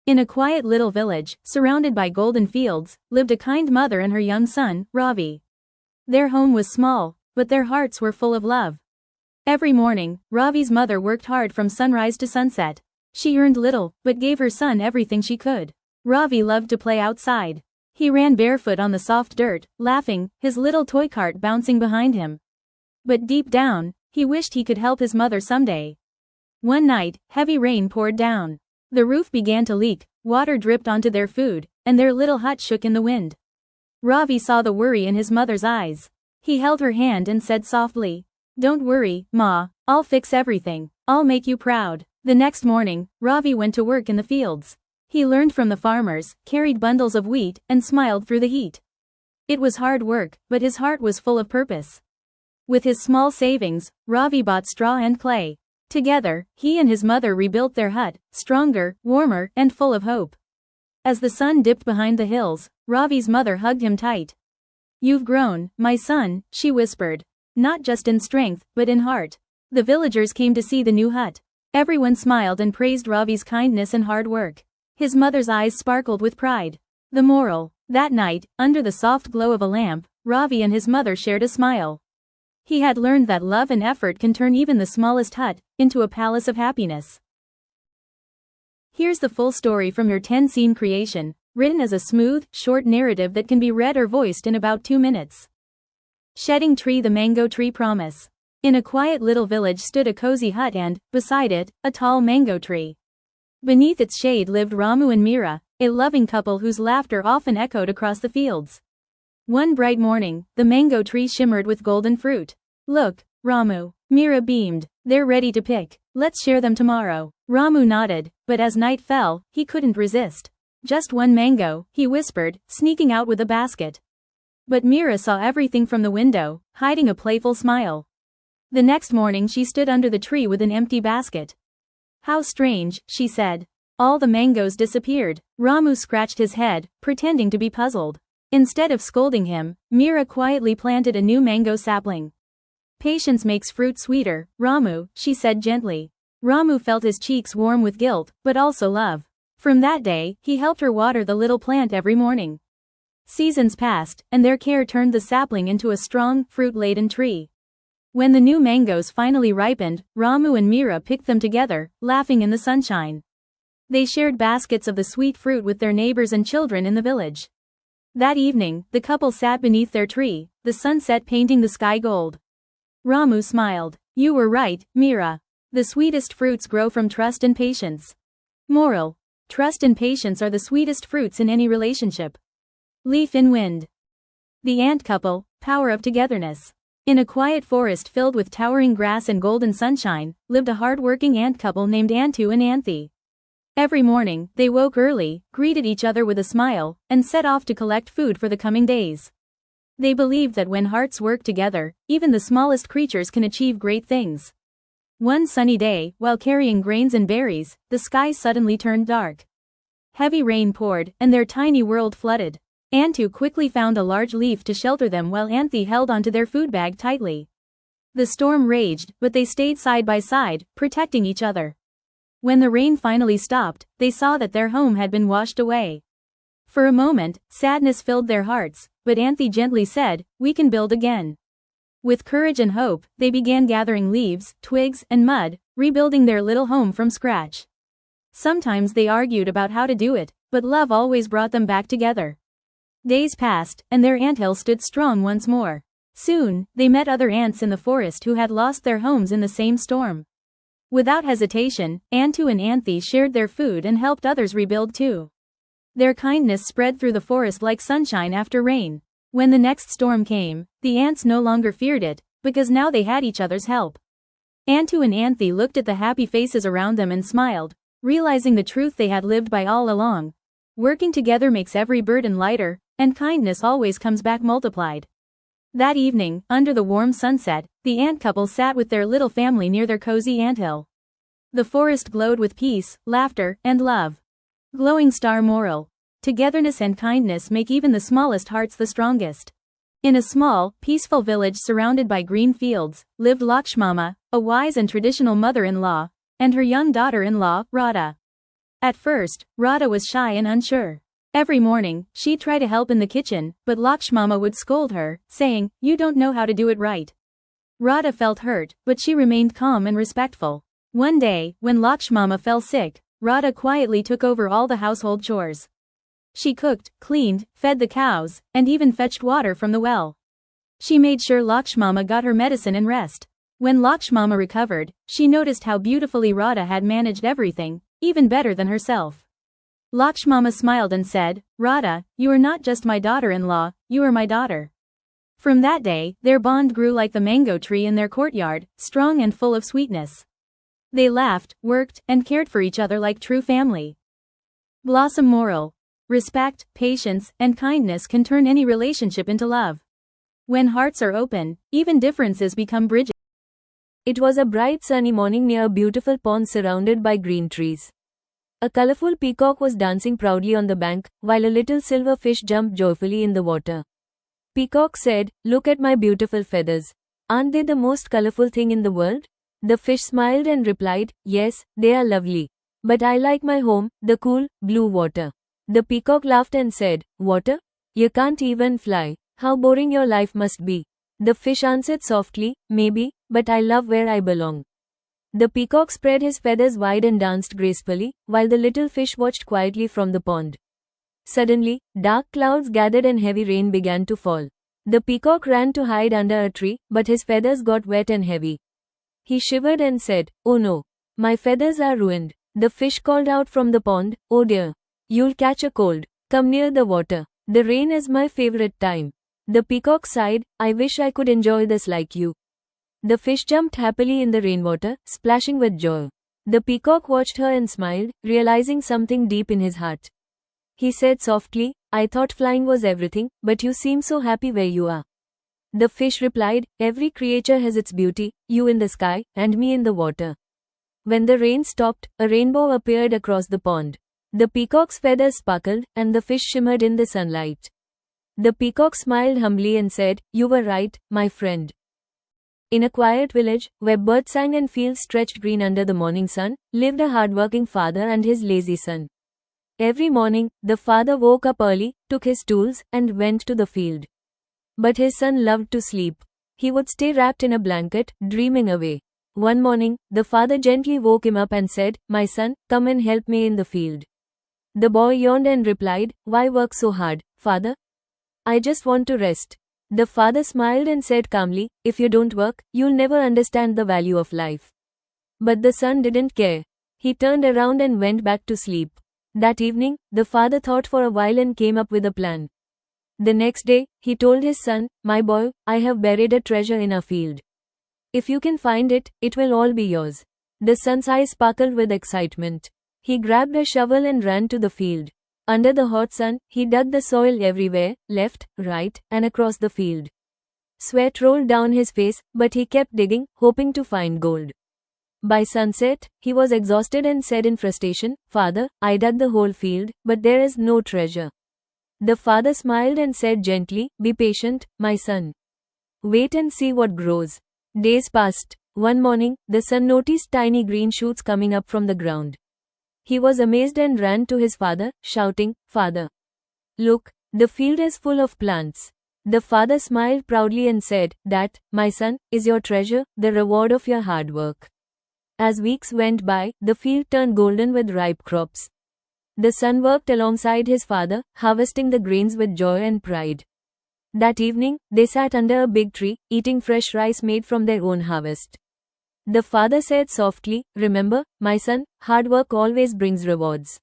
In a quiet little village, surrounded by golden fields, lived a kind mother and her young son, Ravi. Their home was small, but their hearts were full of love. Every morning, Ravi's mother worked hard from sunrise to sunset. She earned little, but gave her son everything she could. Ravi loved to play outside. He ran barefoot on the soft dirt, laughing, his little toy cart bouncing behind him. But deep down, he wished he could help his mother someday. One night, heavy rain poured down. The roof began to leak, water dripped onto their food, and their little hut shook in the wind. Ravi saw the worry in his mother's eyes. He held her hand and said softly, "Don't worry, Ma, I'll fix everything. I'll make you proud." The next morning, Ravi went to work in the fields. He learned from the farmers, carried bundles of wheat, and smiled through the heat. It was hard work, but his heart was full of purpose. With his small savings, Ravi bought straw and clay. Together, he and his mother rebuilt their hut, stronger, warmer, and full of hope. As the sun dipped behind the hills, Ravi's mother hugged him tight. "You've grown, my son," she whispered. "Not just in strength, but in heart." The villagers came to see the new hut. Everyone smiled and praised Ravi's kindness and hard work. His mother's eyes sparkled with pride. The moral: that night, under the soft glow of a lamp, Ravi and his mother shared a smile. He had learned that love and effort can turn even the smallest hut into a palace of happiness. Here's the full story from your 10-scene creation, written as a smooth, short narrative that can be read or voiced in about 2 minutes. Shedding Tree. The Mango Tree Promise. In a quiet little village stood a cozy hut and, beside it, a tall mango tree. Beneath its shade lived Ramu and Meera, a loving couple whose laughter often echoed across the fields. One bright morning, the mango tree shimmered with golden fruit. "Look, Ramu." Meera beamed. "They're ready to pick. Let's share them tomorrow." Ramu nodded, but as night fell, he couldn't resist. "Just one mango," he whispered, sneaking out with a basket. But Meera saw everything from the window, hiding a playful smile. The next morning she stood under the tree with an empty basket. "How strange," she said. "All the mangoes disappeared." Ramu scratched his head, pretending to be puzzled. Instead of scolding him, Meera quietly planted a new mango sapling. "Patience makes fruit sweeter, Ramu," she said gently. Ramu felt his cheeks warm with guilt, but also love. From that day, he helped her water the little plant every morning. Seasons passed, and their care turned the sapling into a strong, fruit-laden tree. When the new mangoes finally ripened, Ramu and Meera picked them together, laughing in the sunshine. They shared baskets of the sweet fruit with their neighbors and children in the village. That evening, the couple sat beneath their tree, the sunset painting the sky gold. Ramu smiled. "You were right, Meera. The sweetest fruits grow from trust and patience." Moral: trust and patience are the sweetest fruits in any relationship. Leaf in Wind. The Ant Couple, Power of Togetherness. In a quiet forest filled with towering grass and golden sunshine, lived a hard-working ant couple named Antu and Anthi. Every morning, they woke early, greeted each other with a smile, and set off to collect food for the coming days. They believed that when hearts work together, even the smallest creatures can achieve great things. One sunny day, while carrying grains and berries, the sky suddenly turned dark. Heavy rain poured, and their tiny world flooded. Antu quickly found a large leaf to shelter them while Anthi held onto their food bag tightly. The storm raged, but they stayed side by side, protecting each other. When the rain finally stopped, they saw that their home had been washed away. For a moment, sadness filled their hearts, but Anthi gently said, "We can build again." With courage and hope, they began gathering leaves, twigs, and mud, rebuilding their little home from scratch. Sometimes they argued about how to do it, but love always brought them back together. Days passed, and their anthill stood strong once more. Soon, they met other ants in the forest who had lost their homes in the same storm. Without hesitation, Antu and Anthi shared their food and helped others rebuild too. Their kindness spread through the forest like sunshine after rain. When the next storm came, the ants no longer feared it, because now they had each other's help. Antu and Anthi looked at the happy faces around them and smiled, realizing the truth they had lived by all along. Working together makes every burden lighter, and kindness always comes back multiplied. That evening, under the warm sunset, the ant couple sat with their little family near their cozy anthill. The forest glowed with peace, laughter, and love. Glowing star moral: togetherness and kindness make even the smallest hearts the strongest. In a small, peaceful village surrounded by green fields, lived Lakshmama, a wise and traditional mother-in-law, and her young daughter-in-law, Radha. At first, Radha was shy and unsure. Every morning, she'd try to help in the kitchen, but Lakshmama would scold her, saying, "You don't know how to do it right." Radha felt hurt, but she remained calm and respectful. One day, when Lakshmama fell sick, Radha quietly took over all the household chores. She cooked, cleaned, fed the cows, and even fetched water from the well. She made sure Lakshmama got her medicine and rest. When Lakshmama recovered, she noticed how beautifully Radha had managed everything, even better than herself. Lakshmama smiled and said, "Radha, you are not just my daughter-in-law, you are my daughter." From that day, their bond grew like the mango tree in their courtyard, strong and full of sweetness. They laughed, worked, and cared for each other like true family. Blossom moral: respect, patience, and kindness can turn any relationship into love. When hearts are open, even differences become bridges. It was a bright sunny morning near a beautiful pond surrounded by green trees. A colorful peacock was dancing proudly on the bank, while a little silver fish jumped joyfully in the water. Peacock said, "Look at my beautiful feathers. Aren't they the most colorful thing in the world?" The fish smiled and replied, "Yes, they are lovely. But I like my home, the cool, blue water." The peacock laughed and said, "Water? You can't even fly. How boring your life must be." The fish answered softly, "Maybe, but I love where I belong." The peacock spread his feathers wide and danced gracefully, while the little fish watched quietly from the pond. Suddenly, dark clouds gathered and heavy rain began to fall. The peacock ran to hide under a tree, but his feathers got wet and heavy. He shivered and said, "Oh no, my feathers are ruined." The fish called out from the pond, "Oh dear, you'll catch a cold. Come near the water. The rain is my favorite time." The peacock sighed, "I wish I could enjoy this like you." The fish jumped happily in the rainwater, splashing with joy. The peacock watched her and smiled, realizing something deep in his heart. He said softly, "I thought flying was everything, but you seem so happy where you are." The fish replied, "Every creature has its beauty, you in the sky, and me in the water." When the rain stopped, a rainbow appeared across the pond. The peacock's feathers sparkled, and the fish shimmered in the sunlight. The peacock smiled humbly and said, "You were right, my friend." In a quiet village, where birds sang and fields stretched green under the morning sun, lived a hardworking father and his lazy son. Every morning, the father woke up early, took his tools, and went to the field. But his son loved to sleep. He would stay wrapped in a blanket, dreaming away. One morning, the father gently woke him up and said, "My son, come and help me in the field." The boy yawned and replied, "Why work so hard, father? I just want to rest." The father smiled and said calmly, "If you don't work, you'll never understand the value of life." But the son didn't care. He turned around and went back to sleep. That evening, the father thought for a while and came up with a plan. The next day, he told his son, "My boy, I have buried a treasure in our field. If you can find it, it will all be yours." The son's eyes sparkled with excitement. He grabbed a shovel and ran to the field. Under the hot sun, he dug the soil everywhere, left, right, and across the field. Sweat rolled down his face, but he kept digging, hoping to find gold. By sunset, he was exhausted and said in frustration, "Father, I dug the whole field, but there is no treasure." The father smiled and said gently, "Be patient, my son. Wait and see what grows." Days passed. One morning, the son noticed tiny green shoots coming up from the ground. He was amazed and ran to his father, shouting, "Father, look, the field is full of plants." The father smiled proudly and said, "That, my son, is your treasure, the reward of your hard work." As weeks went by, the field turned golden with ripe crops. The son worked alongside his father, harvesting the grains with joy and pride. That evening, they sat under a big tree, eating fresh rice made from their own harvest. The father said softly, "Remember, my son, hard work always brings rewards."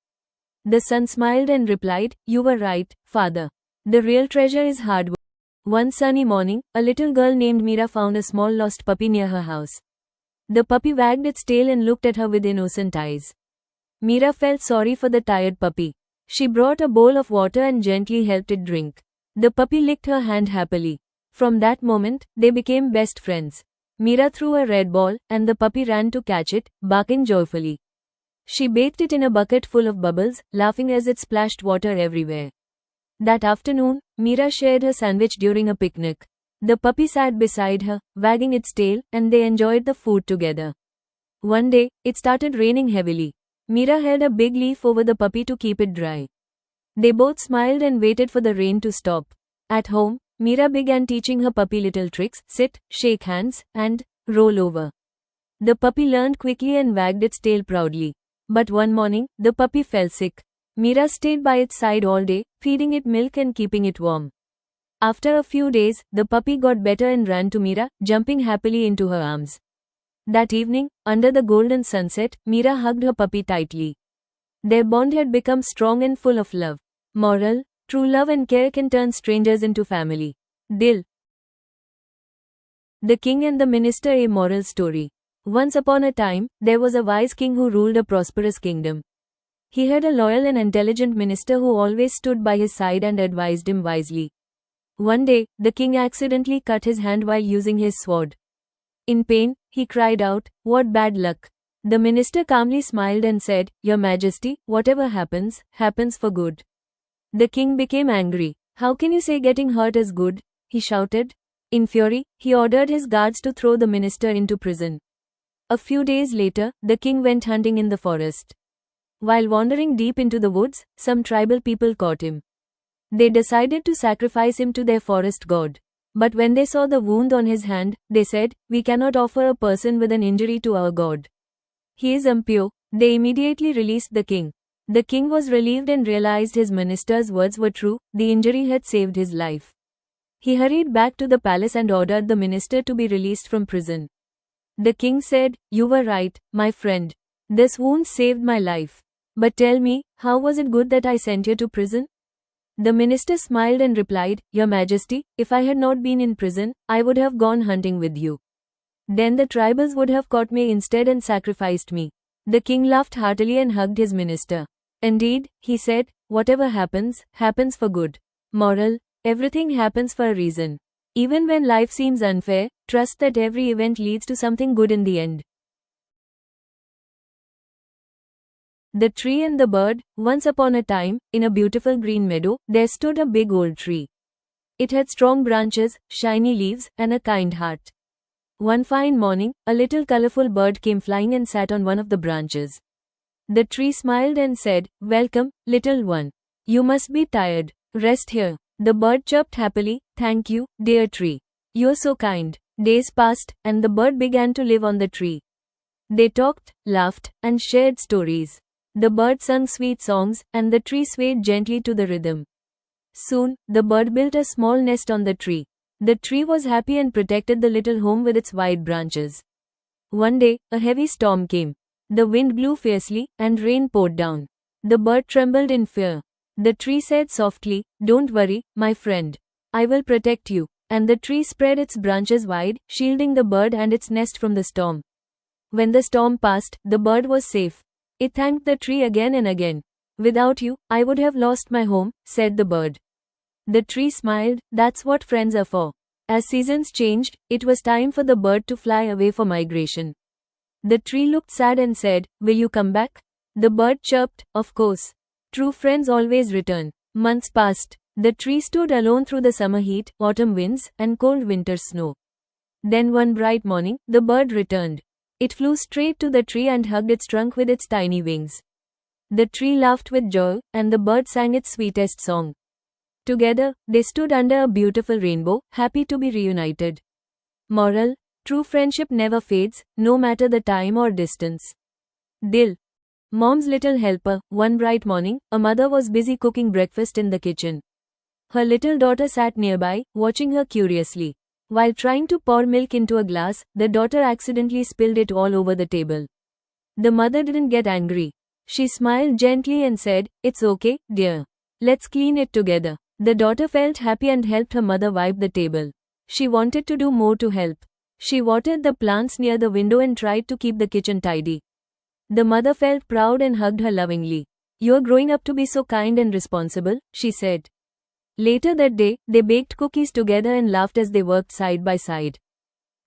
The son smiled and replied, "You were right, father. The real treasure is hard work." One sunny morning, a little girl named Meera found a small lost puppy near her house. The puppy wagged its tail and looked at her with innocent eyes. Meera felt sorry for the tired puppy. She brought a bowl of water and gently helped it drink. The puppy licked her hand happily. From that moment, they became best friends. Meera threw a red ball, and the puppy ran to catch it, barking joyfully. She bathed it in a bucket full of bubbles, laughing as it splashed water everywhere. That afternoon, Meera shared her sandwich during a picnic. The puppy sat beside her, wagging its tail, and they enjoyed the food together. One day, it started raining heavily. Mira held a big leaf over the puppy to keep it dry. They both smiled and waited for the rain to stop. At home, Mira began teaching her puppy little tricks: sit, shake hands, and roll over. The puppy learned quickly and wagged its tail proudly. But one morning, the puppy fell sick. Mira stayed by its side all day, feeding it milk and keeping it warm. After a few days, the puppy got better and ran to Mira, jumping happily into her arms. That evening, under the golden sunset, Mira hugged her puppy tightly. Their bond had become strong and full of love. Moral: true love and care can turn strangers into family. Dil. The King and the Minister, a moral story. Once upon a time, there was a wise king who ruled a prosperous kingdom. He had a loyal and intelligent minister who always stood by his side and advised him wisely. One day, the king accidentally cut his hand while using his sword. In pain, he cried out, "What bad luck!" The minister calmly smiled and said, "Your Majesty, whatever happens, happens for good." The king became angry. "How can you say getting hurt is good?" he shouted. In fury, he ordered his guards to throw the minister into prison. A few days later, the king went hunting in the forest. While wandering deep into the woods, some tribal people caught him. They decided to sacrifice him to their forest god. But when they saw the wound on his hand, they said, "We cannot offer a person with an injury to our god. He is impure." They immediately released the king. The king was relieved and realized his minister's words were true. The injury had saved his life. He hurried back to the palace and ordered the minister to be released from prison. The king said, "You were right, my friend. This wound saved my life. But tell me, how was it good that I sent you to prison?" The minister smiled and replied, "Your Majesty, if I had not been in prison, I would have gone hunting with you. Then the tribals would have caught me instead and sacrificed me." The king laughed heartily and hugged his minister. "Indeed," he said, "whatever happens, happens for good." Moral: everything happens for a reason. Even when life seems unfair, trust that every event leads to something good in the end. The Tree and the Bird. Once upon a time, in a beautiful green meadow, there stood a big old tree. It had strong branches, shiny leaves, and a kind heart. One fine morning, a little colorful bird came flying and sat on one of the branches. The tree smiled and said, "Welcome, little one. You must be tired. Rest here." The bird chirped happily, "Thank you, dear tree. You're so kind." Days passed, and the bird began to live on the tree. They talked, laughed, and shared stories. The bird sang sweet songs, and the tree swayed gently to the rhythm. Soon, the bird built a small nest on the tree. The tree was happy and protected the little home with its wide branches. One day, a heavy storm came. The wind blew fiercely, and rain poured down. The bird trembled in fear. The tree said softly, "Don't worry, my friend. I will protect you." And the tree spread its branches wide, shielding the bird and its nest from the storm. When the storm passed, the bird was safe. It thanked the tree again and again. "Without you, I would have lost my home," said the bird. The tree smiled. That's what friends are for. As seasons changed, it was time for the bird to fly away for migration. The tree looked sad and said, "Will you come back?" The bird chirped, "Of course. True friends always return." Months passed. The tree stood alone through the summer heat, autumn winds, and cold winter snow. Then one bright morning, the bird returned. It flew straight to the tree and hugged its trunk with its tiny wings. The tree laughed with joy, and the bird sang its sweetest song. Together, they stood under a beautiful rainbow, happy to be reunited. Moral: true friendship never fades, no matter the time or distance. Dil. Mom's little helper. One bright morning, a mother was busy cooking breakfast in the kitchen. Her little daughter sat nearby, watching her curiously. While trying to pour milk into a glass, the daughter accidentally spilled it all over the table. The mother didn't get angry. She smiled gently and said, "It's okay, dear. Let's clean it together." The daughter felt happy and helped her mother wipe the table. She wanted to do more to help. She watered the plants near the window and tried to keep the kitchen tidy. The mother felt proud and hugged her lovingly. "You're growing up to be so kind and responsible," she said. Later that day, they baked cookies together and laughed as they worked side by side.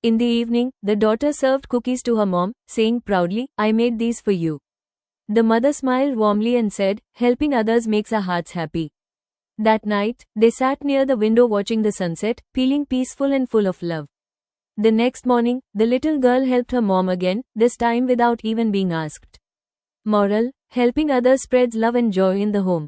In the evening, the daughter served cookies to her mom, saying proudly, "I made these for you." The mother smiled warmly and said, "Helping others makes our hearts happy." That night, they sat near the window watching the sunset, feeling peaceful and full of love. The next morning, the little girl helped her mom again, this time without even being asked. Moral: helping others spreads love and joy in the home.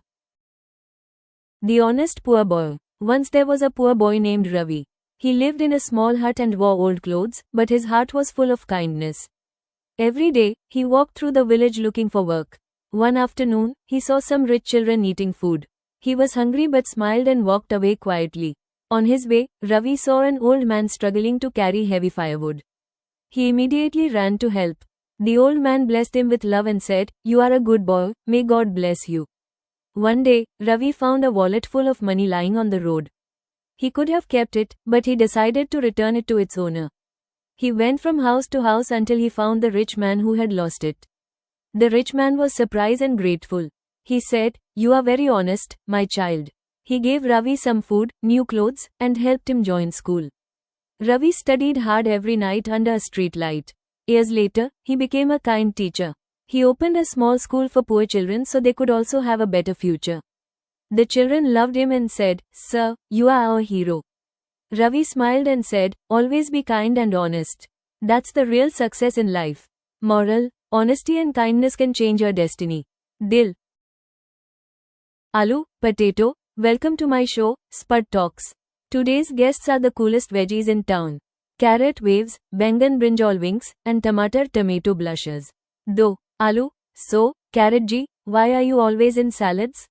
The honest poor boy. Once there was a poor boy named Ravi. He lived in a small hut and wore old clothes, but his heart was full of kindness. Every day, he walked through the village looking for work. One afternoon, he saw some rich children eating food. He was hungry but smiled and walked away quietly. On his way, Ravi saw an old man struggling to carry heavy firewood. He immediately ran to help. The old man blessed him with love and said, "You are a good boy, may God bless you." One day, Ravi found a wallet full of money lying on the road. He could have kept it, but he decided to return it to its owner. He went from house to house until he found the rich man who had lost it. The rich man was surprised and grateful. He said, "You are very honest, my child." He gave Ravi some food, new clothes, and helped him join school. Ravi studied hard every night under a street light. Years later, he became a kind teacher. He opened a small school for poor children so they could also have a better future. The children loved him and said, "Sir, you are our hero." Ravi smiled and said, "Always be kind and honest. That's the real success in life." Moral: honesty and kindness can change your destiny. Dil. Aloo, potato, welcome to my show, Spud Talks. Today's guests are the coolest veggies in town. Carrot waves, bangan brinjal wings, and tomato blushes. Do. Aloo, so, carrot ji, why are you always in salads?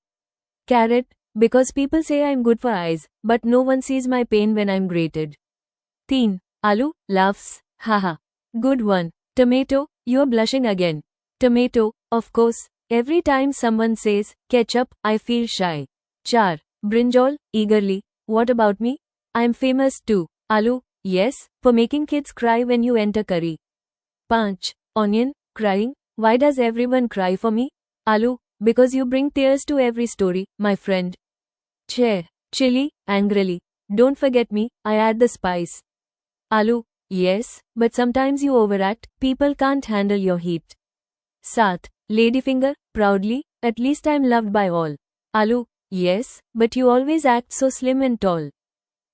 Carrot, because people say I'm good for eyes, but no one sees my pain when I'm grated. Teen. Aloo, laughs, haha. Good one. Tomato, you're blushing again. Tomato, of course, every time someone says, ketchup, I feel shy. Char. Brinjal, eagerly, what about me? I'm famous too. Aloo, yes, for making kids cry when you enter curry. Panch. Onion, crying, why does everyone cry for me? Aloo, because you bring tears to every story, my friend. Chair. Chili, angrily, don't forget me, I add the spice. Aloo, yes, but sometimes you overact, people can't handle your heat. Sat. Ladyfinger, proudly, at least I'm loved by all. Aloo, yes, but you always act so slim and tall.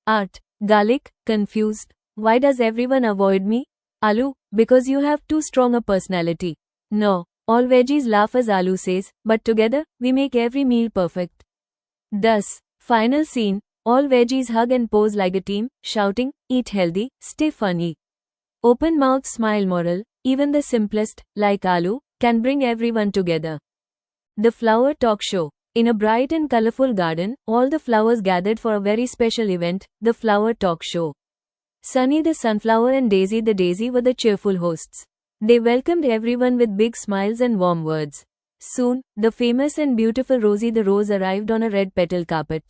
Art. Garlic, confused, why does everyone avoid me? Aloo, because you have too strong a personality. No, all veggies laugh as Aloo says, but together, we make every meal perfect. Thus, final scene, all veggies hug and pose like a team, shouting, eat healthy, stay funny. Open mouth smile. Moral: even the simplest, like Aloo, can bring everyone together. The Flower Talk Show. In a bright and colorful garden, all the flowers gathered for a very special event, the Flower Talk Show. Sunny the sunflower and Daisy the daisy were the cheerful hosts. They welcomed everyone with big smiles and warm words. Soon, the famous and beautiful Rosie the rose arrived on a red petal carpet.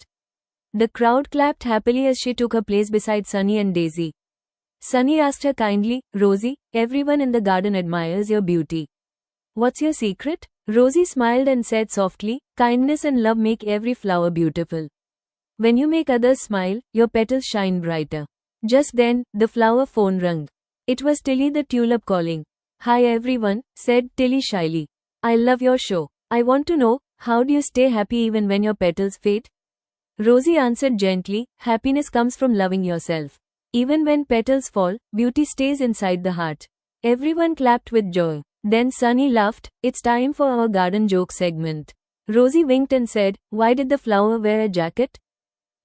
The crowd clapped happily as she took her place beside Sunny and Daisy. Sunny asked her kindly, "Rosie, everyone in the garden admires your beauty. What's your secret?" Rosie smiled and said softly, "Kindness and love make every flower beautiful. When you make others smile, your petals shine brighter." Just then, the flower phone rang. It was Tilly the tulip calling. "Hi everyone," said Tilly shyly. "I love your show. I want to know, how do you stay happy even when your petals fade?" Rosie answered gently, "Happiness comes from loving yourself. Even when petals fall, beauty stays inside the heart." Everyone clapped with joy. Then Sunny laughed, "It's time for our garden joke segment." Rosie winked and said, "Why did the flower wear a jacket?"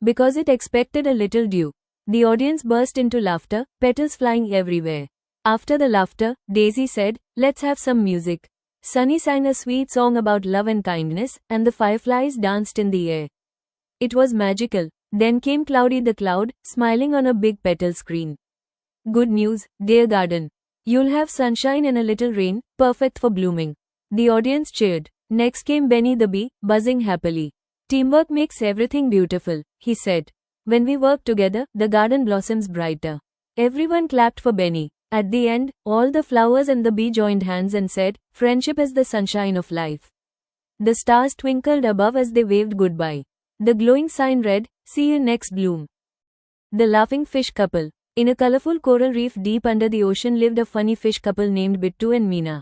"Because it expected a little dew." The audience burst into laughter, petals flying everywhere. After the laughter, Daisy said, "Let's have some music." Sunny sang a sweet song about love and kindness, and the fireflies danced in the air. It was magical. Then came Cloudy the cloud, smiling on a big petal screen. "Good news, dear garden. You'll have sunshine and a little rain, perfect for blooming." The audience cheered. Next came Benny the bee, buzzing happily. "Teamwork makes everything beautiful," he said. "When we work together, the garden blossoms brighter." Everyone clapped for Benny. At the end, all the flowers and the bee joined hands and said, "Friendship is the sunshine of life." The stars twinkled above as they waved goodbye. The glowing sign read, "See you next bloom." The Laughing Fish Couple. In a colorful coral reef deep under the ocean lived a funny fish couple named Bittu and Meena.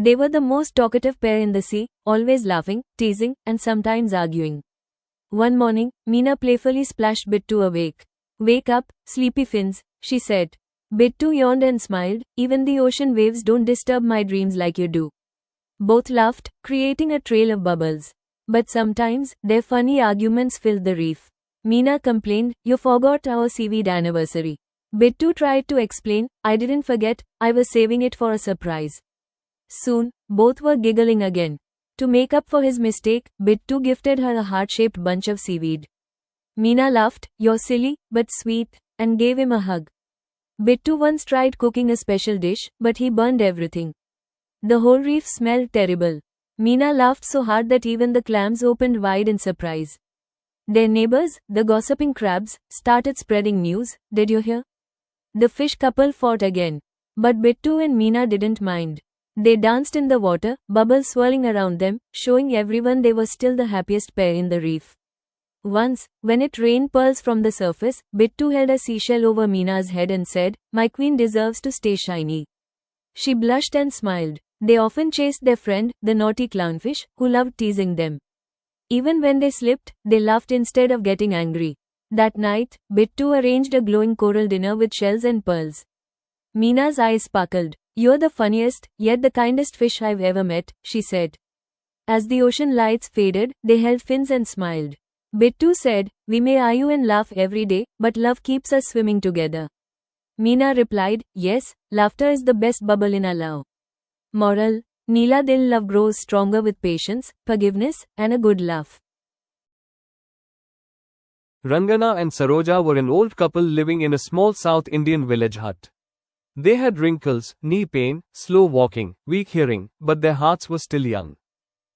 They were the most talkative pair in the sea, always laughing, teasing, and sometimes arguing. One morning, Meena playfully splashed Bittu awake. "Wake up, sleepy fins," she said. Bittu yawned and smiled, "Even the ocean waves don't disturb my dreams like you do." Both laughed, creating a trail of bubbles. But sometimes, their funny arguments filled the reef. Meena complained, "You forgot our seaweed anniversary." Bittu tried to explain, "I didn't forget, I was saving it for a surprise." Soon, both were giggling again. To make up for his mistake, Bittu gifted her a heart-shaped bunch of seaweed. Meena laughed, "You're silly, but sweet," and gave him a hug. Bittu once tried cooking a special dish, but he burned everything. The whole reef smelled terrible. Meena laughed so hard that even the clams opened wide in surprise. Their neighbors, the gossiping crabs, started spreading news. "Did you hear? The fish couple fought again." But Bittu and Meena didn't mind. They danced in the water, bubbles swirling around them, showing everyone they were still the happiest pair in the reef. Once, when it rained pearls from the surface, Bittu held a seashell over Meena's head and said, "My queen deserves to stay shiny." She blushed and smiled. They often chased their friend, the naughty clownfish, who loved teasing them. Even when they slipped, they laughed instead of getting angry. That night, Bittu arranged a glowing coral dinner with shells and pearls. Meena's eyes sparkled. "You're the funniest, yet the kindest fish I've ever met," she said. As the ocean lights faded, they held fins and smiled. Bittu said, "We may argue and laugh every day, but love keeps us swimming together." Meena replied, "Yes, laughter is the best bubble in our love." Moral: Neela Dil love grows stronger with patience, forgiveness, and a good laugh. Rangana and Saroja were an old couple living in a small South Indian village hut. They had wrinkles, knee pain, slow walking, weak hearing, but their hearts were still young.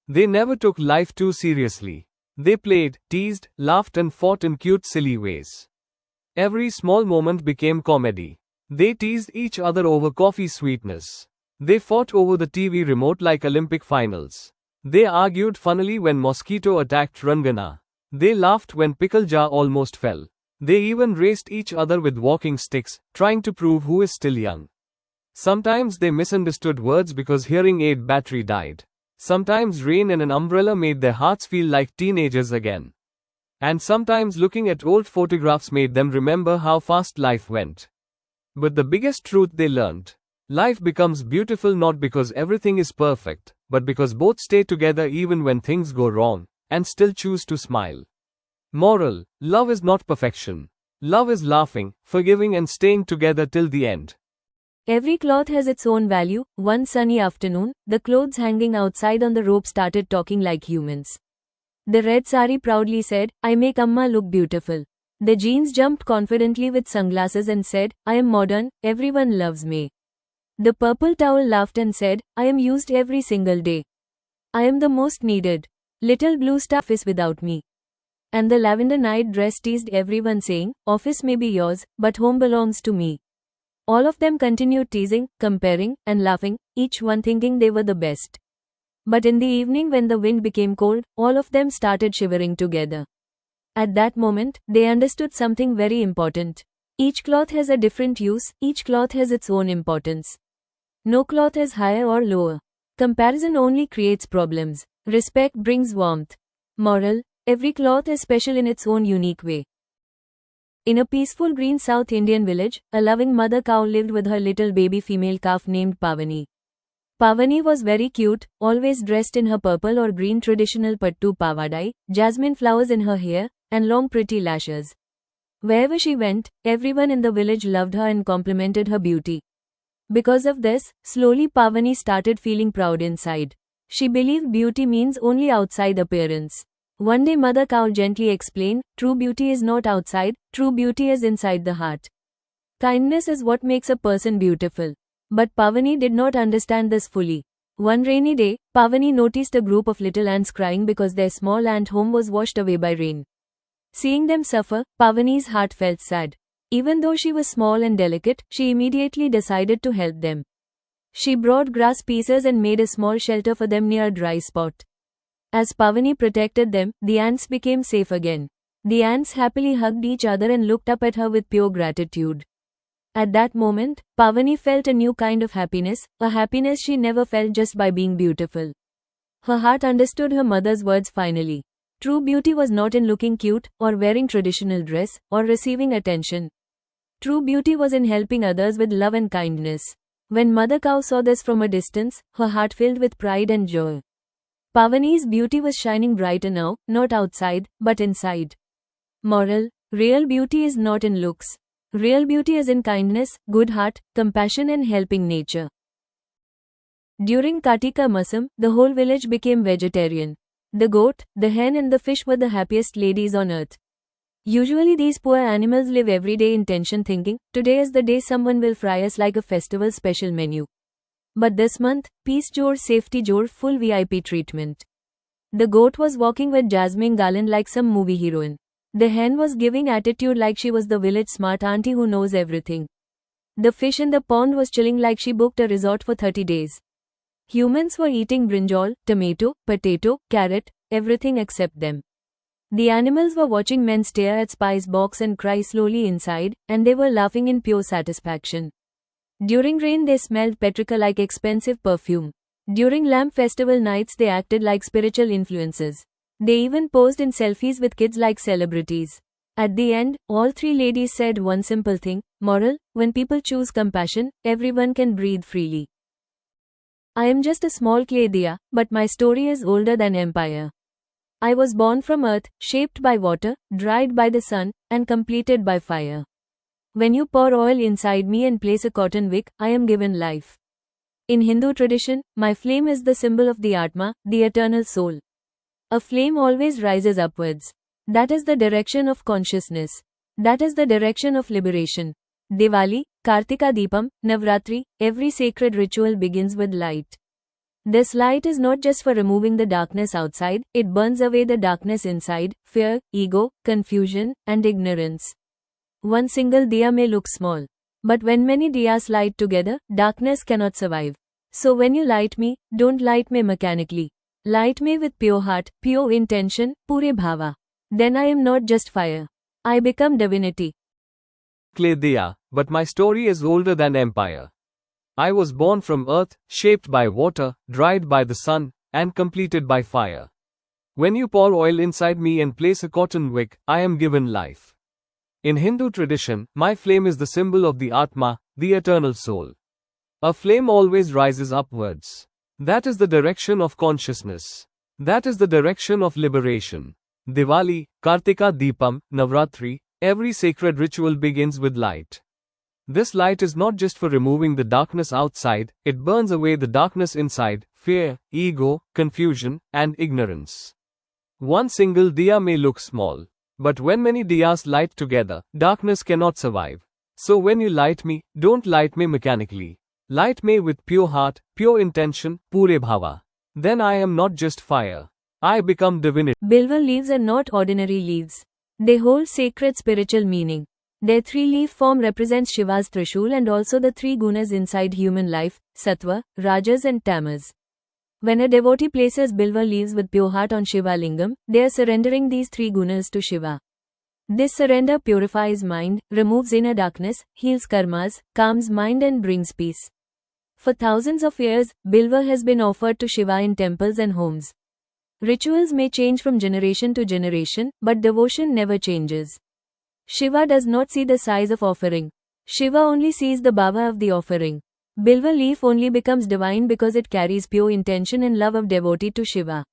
They never took life too seriously. They played, teased, laughed and fought in cute silly ways. Every small moment became comedy. They teased each other over coffee sweetness. They fought over the TV remote like Olympic finals. They argued funnily when mosquito attacked Rangana. They laughed when pickle jar almost fell. They even raced each other with walking sticks, trying to prove who is still young. Sometimes they misunderstood words because hearing aid battery died. Sometimes rain and an umbrella made their hearts feel like teenagers again. And sometimes looking at old photographs made them remember how fast life went. But the biggest truth they learned: life becomes beautiful not because everything is perfect, but because both stay together even when things go wrong, and still choose to smile. Moral: love is not perfection. Love is laughing, forgiving and staying together till the end. Every cloth has its own value. One sunny afternoon, the clothes hanging outside on the rope started talking like humans. The red sari proudly said, "I make Amma look beautiful." The jeans jumped confidently with sunglasses and said, "I am modern, everyone loves me." The purple towel laughed and said, "I am used every single day. I am the most needed. Little blue stuff is without me." And the lavender night dress teased everyone saying, "Office may be yours, but home belongs to me." All of them continued teasing, comparing, and laughing, each one thinking they were the best. But in the evening when the wind became cold, all of them started shivering together. At that moment, they understood something very important. Each cloth has a different use, each cloth has its own importance. No cloth is higher or lower. Comparison only creates problems. Respect brings warmth. Moral: every cloth is special in its own unique way. In a peaceful green South Indian village, a loving mother cow lived with her little baby female calf named Pavani. Pavani was very cute, always dressed in her purple or green traditional pattu pavadai, jasmine flowers in her hair, and long pretty lashes. Wherever she went, everyone in the village loved her and complimented her beauty. Because of this, slowly Pavani started feeling proud inside. She believed beauty means only outside appearance. One day Mother Cow gently explained, "True beauty is not outside, true beauty is inside the heart. Kindness is what makes a person beautiful." But Pavani did not understand this fully. One rainy day, Pavani noticed a group of little ants crying because their small ant home was washed away by rain. Seeing them suffer, Pavani's heart felt sad. Even though she was small and delicate, she immediately decided to help them. She brought grass pieces and made a small shelter for them near a dry spot. As Pavani protected them, the ants became safe again. The ants happily hugged each other and looked up at her with pure gratitude. At that moment, Pavani felt a new kind of happiness, a happiness she never felt just by being beautiful. Her heart understood her mother's words finally. True beauty was not in looking cute, or wearing traditional dress, or receiving attention. True beauty was in helping others with love and kindness. When Mother Cow saw this from a distance, her heart filled with pride and joy. Pavani's beauty was shining brighter now, not outside, but inside. Moral: real beauty is not in looks. Real beauty is in kindness, good heart, compassion and helping nature. During Kartika Masam, the whole village became vegetarian. The goat, the hen and the fish were the happiest ladies on earth. Usually these poor animals live every day in tension thinking, today is the day someone will fry us like a festival special menu. But this month, peace jor safety jor full VIP treatment. The goat was walking with jasmine garland like some movie heroine. The hen was giving attitude like she was the village smart auntie who knows everything. The fish in the pond was chilling like she booked a resort for 30 days. Humans were eating brinjal, tomato, potato, carrot, everything except them. The animals were watching men stare at spice box and cry slowly inside, and they were laughing in pure satisfaction. During rain they smelled petrica like expensive perfume. During lamp festival nights they acted like spiritual influences. They even posed in selfies with kids like celebrities. At the end, all three ladies said one simple thing: moral, when people choose compassion, everyone can breathe freely. I am just a small clay diya, but my story is older than empire. I was born from earth, shaped by water, dried by the sun, and completed by fire. When you pour oil inside me and place a cotton wick, I am given life. In Hindu tradition, my flame is the symbol of the Atma, the eternal soul. A flame always rises upwards. That is the direction of consciousness. That is the direction of liberation. Diwali, Kartika Deepam, Navratri, every sacred ritual begins with light. This light is not just for removing the darkness outside, it burns away the darkness inside, fear, ego, confusion, and ignorance. One single diya may look small. But when many diyas light together, darkness cannot survive. So when you light me, don't light me mechanically. Light me with pure heart, pure intention, pure bhava. Then I am not just fire. I become divinity. Clay diya, but my story is older than empire. I was born from earth, shaped by water, dried by the sun, and completed by fire. When you pour oil inside me and place a cotton wick, I am given life. In Hindu tradition, my flame is the symbol of the Atma, the eternal soul. A flame always rises upwards. That is the direction of consciousness. That is the direction of liberation. Diwali, Kartika Deepam, Navratri, every sacred ritual begins with light. This light is not just for removing the darkness outside, it burns away the darkness inside, fear, ego, confusion, and ignorance. One single diya may look small, but when many diyas light together, darkness cannot survive. So when you light me, don't light me mechanically. Light me with pure heart, pure intention, pure bhava. Then I am not just fire. I become divinity. Bilva leaves are not ordinary leaves. They hold sacred spiritual meaning. Their three-leaf form represents Shiva's Trishul and also the three gunas inside human life, Sattva, Rajas and Tamas. When a devotee places Bilva leaves with pure heart on Shiva Lingam, they are surrendering these three gunas to Shiva. This surrender purifies mind, removes inner darkness, heals karmas, calms mind and brings peace. For thousands of years, Bilva has been offered to Shiva in temples and homes. Rituals may change from generation to generation, but devotion never changes. Shiva does not see the size of offering. Shiva only sees the bhava of the offering. Bilva leaf only becomes divine because it carries pure intention and love of devotee to Shiva.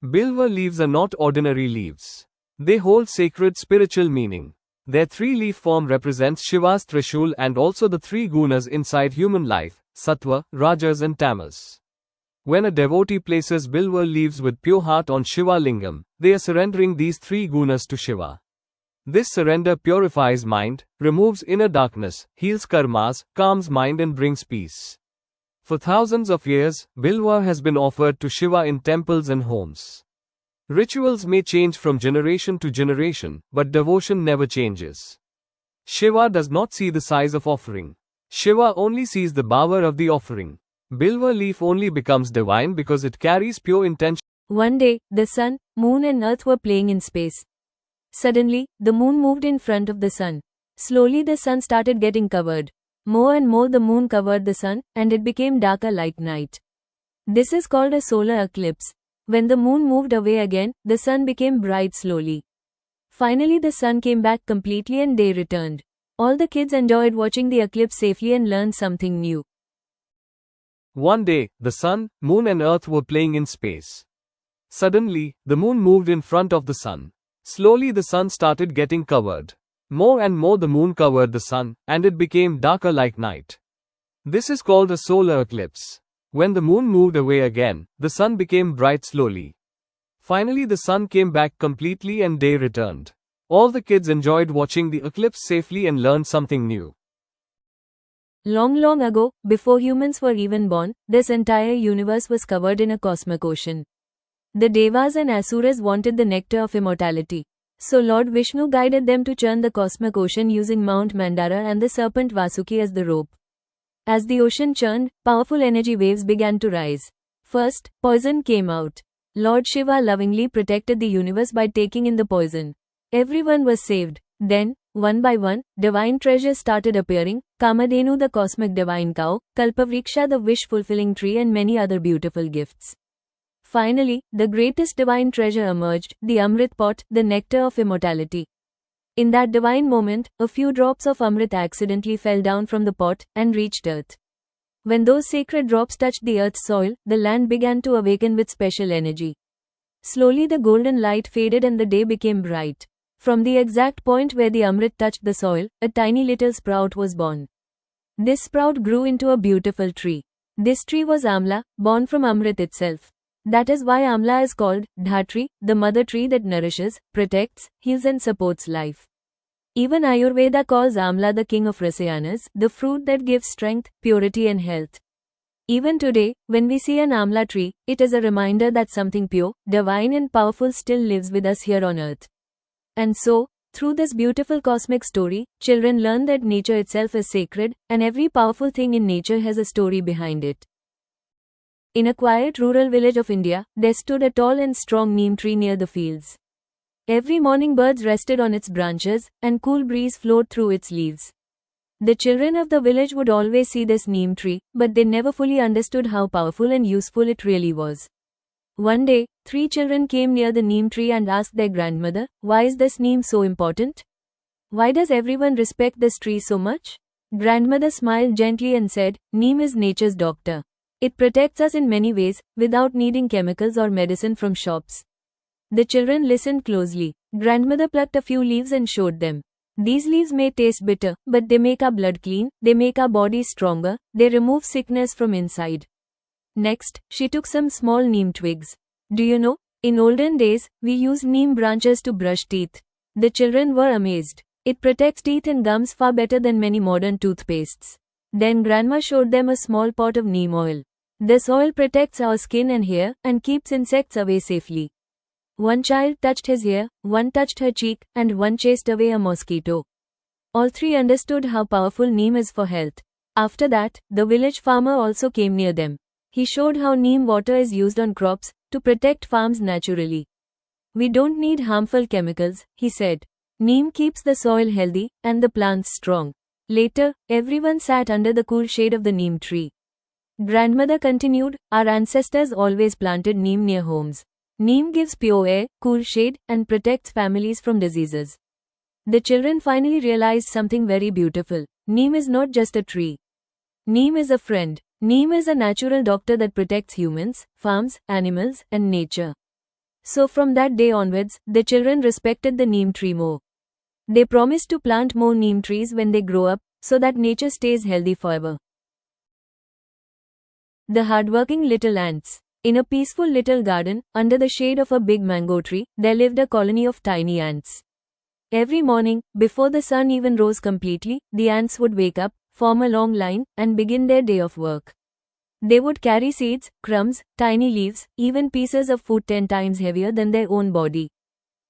Bilva leaves are not ordinary leaves. They hold sacred spiritual meaning. Their three-leaf form represents Shiva's Trishul and also the three gunas inside human life, Sattva, Rajas and Tamas. When a devotee places Bilva leaves with pure heart on Shiva Lingam, they are surrendering these three gunas to Shiva. This surrender purifies mind, removes inner darkness, heals karmas, calms mind and brings peace. For thousands of years, Bilva has been offered to Shiva in temples and homes. Rituals may change from generation to generation, but devotion never changes. Shiva does not see the size of offering. Shiva only sees the bhava of the offering. Bilva leaf only becomes divine because it carries pure intention. One day, the sun, moon and earth were playing in space. Suddenly, the moon moved in front of the sun. Slowly the sun started getting covered. More and more the moon covered the sun, and it became darker like night. This is called a solar eclipse. When the moon moved away again, the sun became bright slowly. Finally the sun came back completely and day returned. All the kids enjoyed watching the eclipse safely and learned something new. One day, the sun, moon and earth were playing in space. Suddenly, the moon moved in front of the sun. Slowly the sun started getting covered. More and more the moon covered the sun, and it became darker like night. This is called a solar eclipse. When the moon moved away again, the sun became bright slowly. Finally the sun came back completely and day returned. All the kids enjoyed watching the eclipse safely and learned something new. Long, long ago, before humans were even born, this entire universe was covered in a cosmic ocean. The Devas and Asuras wanted the nectar of immortality. So Lord Vishnu guided them to churn the cosmic ocean using Mount Mandara and the serpent Vasuki as the rope. As the ocean churned, powerful energy waves began to rise. First, poison came out. Lord Shiva lovingly protected the universe by taking in the poison. Everyone was saved. Then, one by one, divine treasures started appearing: Kamadhenu the cosmic divine cow, Kalpavriksha the wish-fulfilling tree and many other beautiful gifts. Finally, the greatest divine treasure emerged, the Amrit pot, the nectar of immortality. In that divine moment, a few drops of Amrit accidentally fell down from the pot and reached earth. When those sacred drops touched the earth's soil, the land began to awaken with special energy. Slowly the golden light faded and the day became bright. From the exact point where the Amrit touched the soil, a tiny little sprout was born. This sprout grew into a beautiful tree. This tree was Amla, born from Amrit itself. That is why Amla is called Dhatri, the mother tree that nourishes, protects, heals and supports life. Even Ayurveda calls Amla the king of rasayanas, the fruit that gives strength, purity and health. Even today, when we see an Amla tree, it is a reminder that something pure, divine and powerful still lives with us here on earth. And so, through this beautiful cosmic story, children learn that nature itself is sacred, and every powerful thing in nature has a story behind it. In a quiet rural village of India, there stood a tall and strong neem tree near the fields. Every morning birds rested on its branches, and cool breeze flowed through its leaves. The children of the village would always see this neem tree, but they never fully understood how powerful and useful it really was. One day, 3 children came near the neem tree and asked their grandmother, "Why is this neem so important? Why does everyone respect this tree so much?" Grandmother smiled gently and said, "Neem is nature's doctor. It protects us in many ways, without needing chemicals or medicine from shops." The children listened closely. Grandmother plucked a few leaves and showed them. "These leaves may taste bitter, but they make our blood clean, they make our bodies stronger, they remove sickness from inside." Next, she took some small neem twigs. "Do you know, in olden days, we used neem branches to brush teeth." The children were amazed. "It protects teeth and gums far better than many modern toothpastes." Then grandma showed them a small pot of neem oil. "This oil protects our skin and hair, and keeps insects away safely." One child touched his hair, one touched her cheek, and one chased away a mosquito. All 3 understood how powerful neem is for health. After that, the village farmer also came near them. He showed how neem water is used on crops, to protect farms naturally. "We don't need harmful chemicals," he said. "Neem keeps the soil healthy, and the plants strong." Later, everyone sat under the cool shade of the neem tree. Grandmother continued, "Our ancestors always planted neem near homes. Neem gives pure air, cool shade, and protects families from diseases." The children finally realized something very beautiful. Neem is not just a tree. Neem is a friend. Neem is a natural doctor that protects humans, farms, animals, and nature. So from that day onwards, the children respected the neem tree more. They promised to plant more neem trees when they grow up, so that nature stays healthy forever. The hardworking little ants. In a peaceful little garden, under the shade of a big mango tree, there lived a colony of tiny ants. Every morning, before the sun even rose completely, the ants would wake up, form a long line, and begin their day of work. They would carry seeds, crumbs, tiny leaves, even pieces of food 10 times heavier than their own body.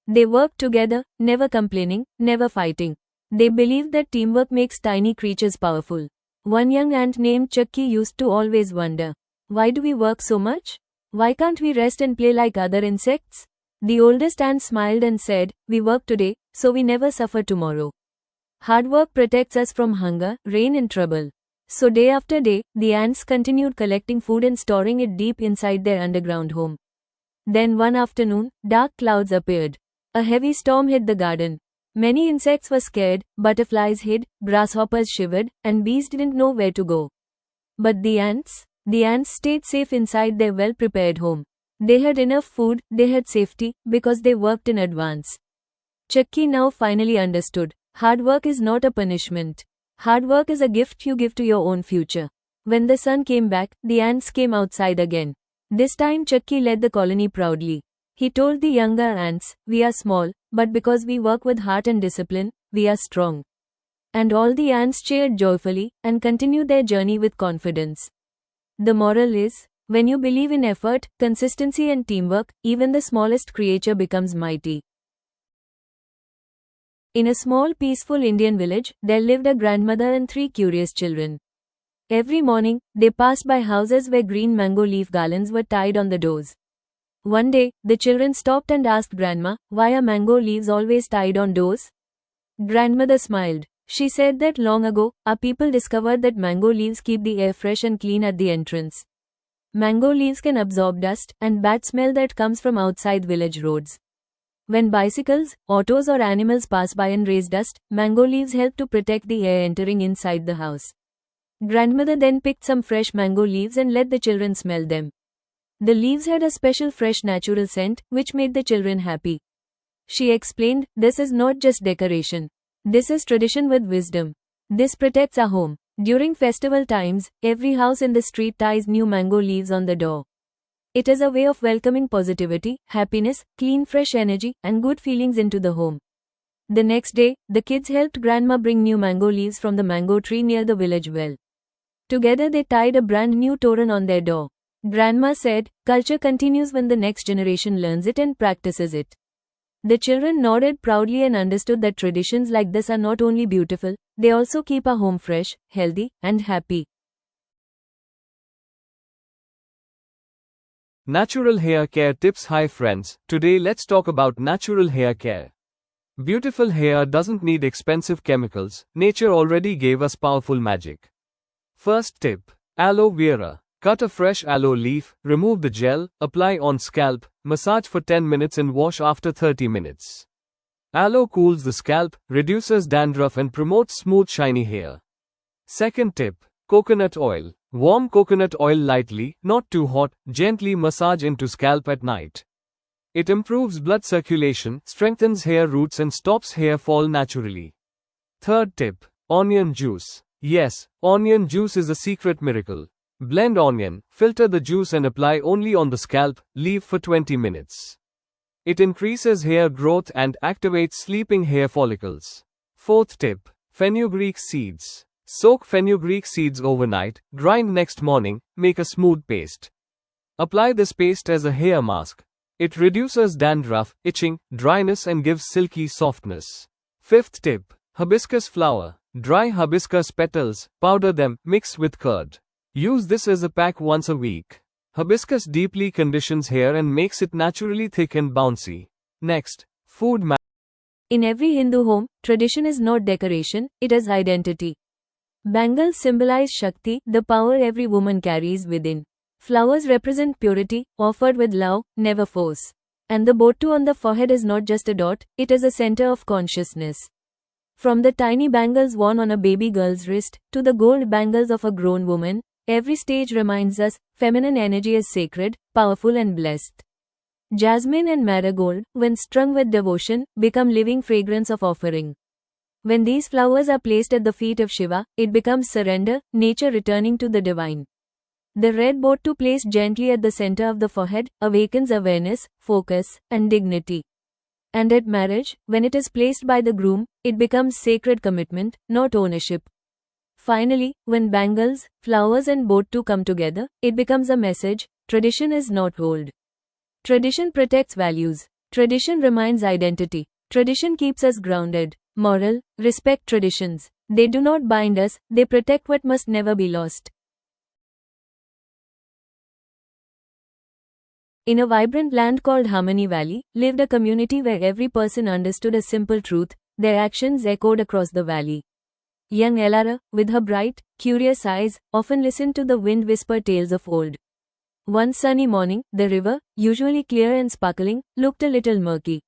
They worked together, never complaining, never fighting. They believed that teamwork makes tiny creatures powerful. One young ant named Chakki used to always wonder, "Why do we work so much? Why can't we rest and play like other insects?" The oldest ant smiled and said, "We work today, so we never suffer tomorrow. Hard work protects us from hunger, rain and trouble." So day after day, the ants continued collecting food and storing it deep inside their underground home. Then one afternoon, dark clouds appeared. A heavy storm hit the garden. Many insects were scared, butterflies hid, grasshoppers shivered, and bees didn't know where to go. But the ants stayed safe inside their well-prepared home. They had enough food, they had safety, because they worked in advance. Chucky now finally understood. Hard work is not a punishment. Hard work is a gift you give to your own future. When the sun came back, the ants came outside again. This time Chucky led the colony proudly. He told the younger ants, "We are small, but because we work with heart and discipline, we are strong." And all the ants cheered joyfully and continued their journey with confidence. The moral is, when you believe in effort, consistency and teamwork, even the smallest creature becomes mighty. In a small peaceful Indian village, there lived a grandmother and 3 curious children. Every morning, they passed by houses where green mango leaf garlands were tied on the doors. One day, the children stopped and asked Grandma, "Why are mango leaves always tied on doors?" Grandmother smiled. She said that long ago, our people discovered that mango leaves keep the air fresh and clean at the entrance. Mango leaves can absorb dust and bad smell that comes from outside village roads. When bicycles, autos or animals pass by and raise dust, mango leaves help to protect the air entering inside the house. Grandmother then picked some fresh mango leaves and let the children smell them. The leaves had a special fresh natural scent, which made the children happy. She explained, "This is not just decoration. This is tradition with wisdom. This protects our home." During festival times, every house in the street ties new mango leaves on the door. It is a way of welcoming positivity, happiness, clean fresh energy, and good feelings into the home. The next day, the kids helped Grandma bring new mango leaves from the mango tree near the village well. Together they tied a brand new toran on their door. Grandma said, "Culture continues when the next generation learns it and practices it." The children nodded proudly and understood that traditions like this are not only beautiful, they also keep our home fresh, healthy, and happy. Natural hair care tips. Hi friends, today let's talk about natural hair care. Beautiful hair doesn't need expensive chemicals, nature already gave us powerful magic. First tip, aloe vera. Cut a fresh aloe leaf, remove the gel, apply on scalp, massage for 10 minutes and wash after 30 minutes. Aloe cools the scalp, reduces dandruff and promotes smooth shiny hair. Second tip, coconut oil. Warm coconut oil lightly, not too hot, gently massage into scalp at night. It improves blood circulation, strengthens hair roots and stops hair fall naturally. Third tip, onion juice. Yes, onion juice is a secret miracle. Blend onion, filter the juice and apply only on the scalp, leave for 20 minutes. It increases hair growth and activates sleeping hair follicles. Fourth tip, fenugreek seeds. Soak fenugreek seeds overnight, grind next morning, make a smooth paste. Apply this paste as a hair mask. It reduces dandruff, itching, dryness and gives silky softness. Fifth tip, hibiscus flower. Dry hibiscus petals, powder them, mix with curd. Use this as a pack once a week. Hibiscus deeply conditions hair and makes it naturally thick and bouncy. Next, food. In every Hindu home, tradition is not decoration, it is identity. Bangles symbolize Shakti, the power every woman carries within. Flowers represent purity, offered with love, never force. And the bottu on the forehead is not just a dot, it is a center of consciousness. From the tiny bangles worn on a baby girl's wrist, to the gold bangles of a grown woman, every stage reminds us, feminine energy is sacred, powerful and blessed. Jasmine and marigold, when strung with devotion, become living fragrance of offering. When these flowers are placed at the feet of Shiva, it becomes surrender, nature returning to the divine. The red bottu placed gently at the center of the forehead, awakens awareness, focus, and dignity. And at marriage, when it is placed by the groom, it becomes sacred commitment, not ownership. Finally, when bangles, flowers and bottu come together, it becomes a message, tradition is not old. Tradition protects values. Tradition reminds identity. Tradition keeps us grounded. Moral, respect traditions. They do not bind us, they protect what must never be lost. In a vibrant land called Harmony Valley, lived a community where every person understood a simple truth, their actions echoed across the valley. Young Elara, with her bright, curious eyes, often listened to the wind whisper tales of old. One sunny morning, the river, usually clear and sparkling, looked a little murky.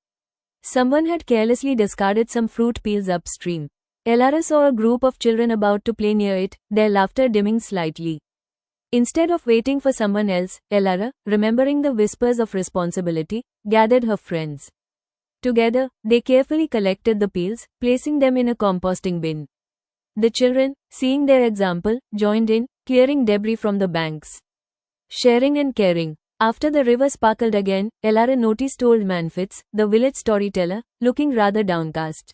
Someone had carelessly discarded some fruit peels upstream. Elara saw a group of children about to play near it, their laughter dimming slightly. Instead of waiting for someone else, Elara, remembering the whispers of responsibility, gathered her friends. Together, they carefully collected the peels, placing them in a composting bin. The children, seeing their example, joined in, clearing debris from the banks. Sharing and caring. After the river sparkled again, Elara noticed old man Fitz, the village storyteller, looking rather downcast.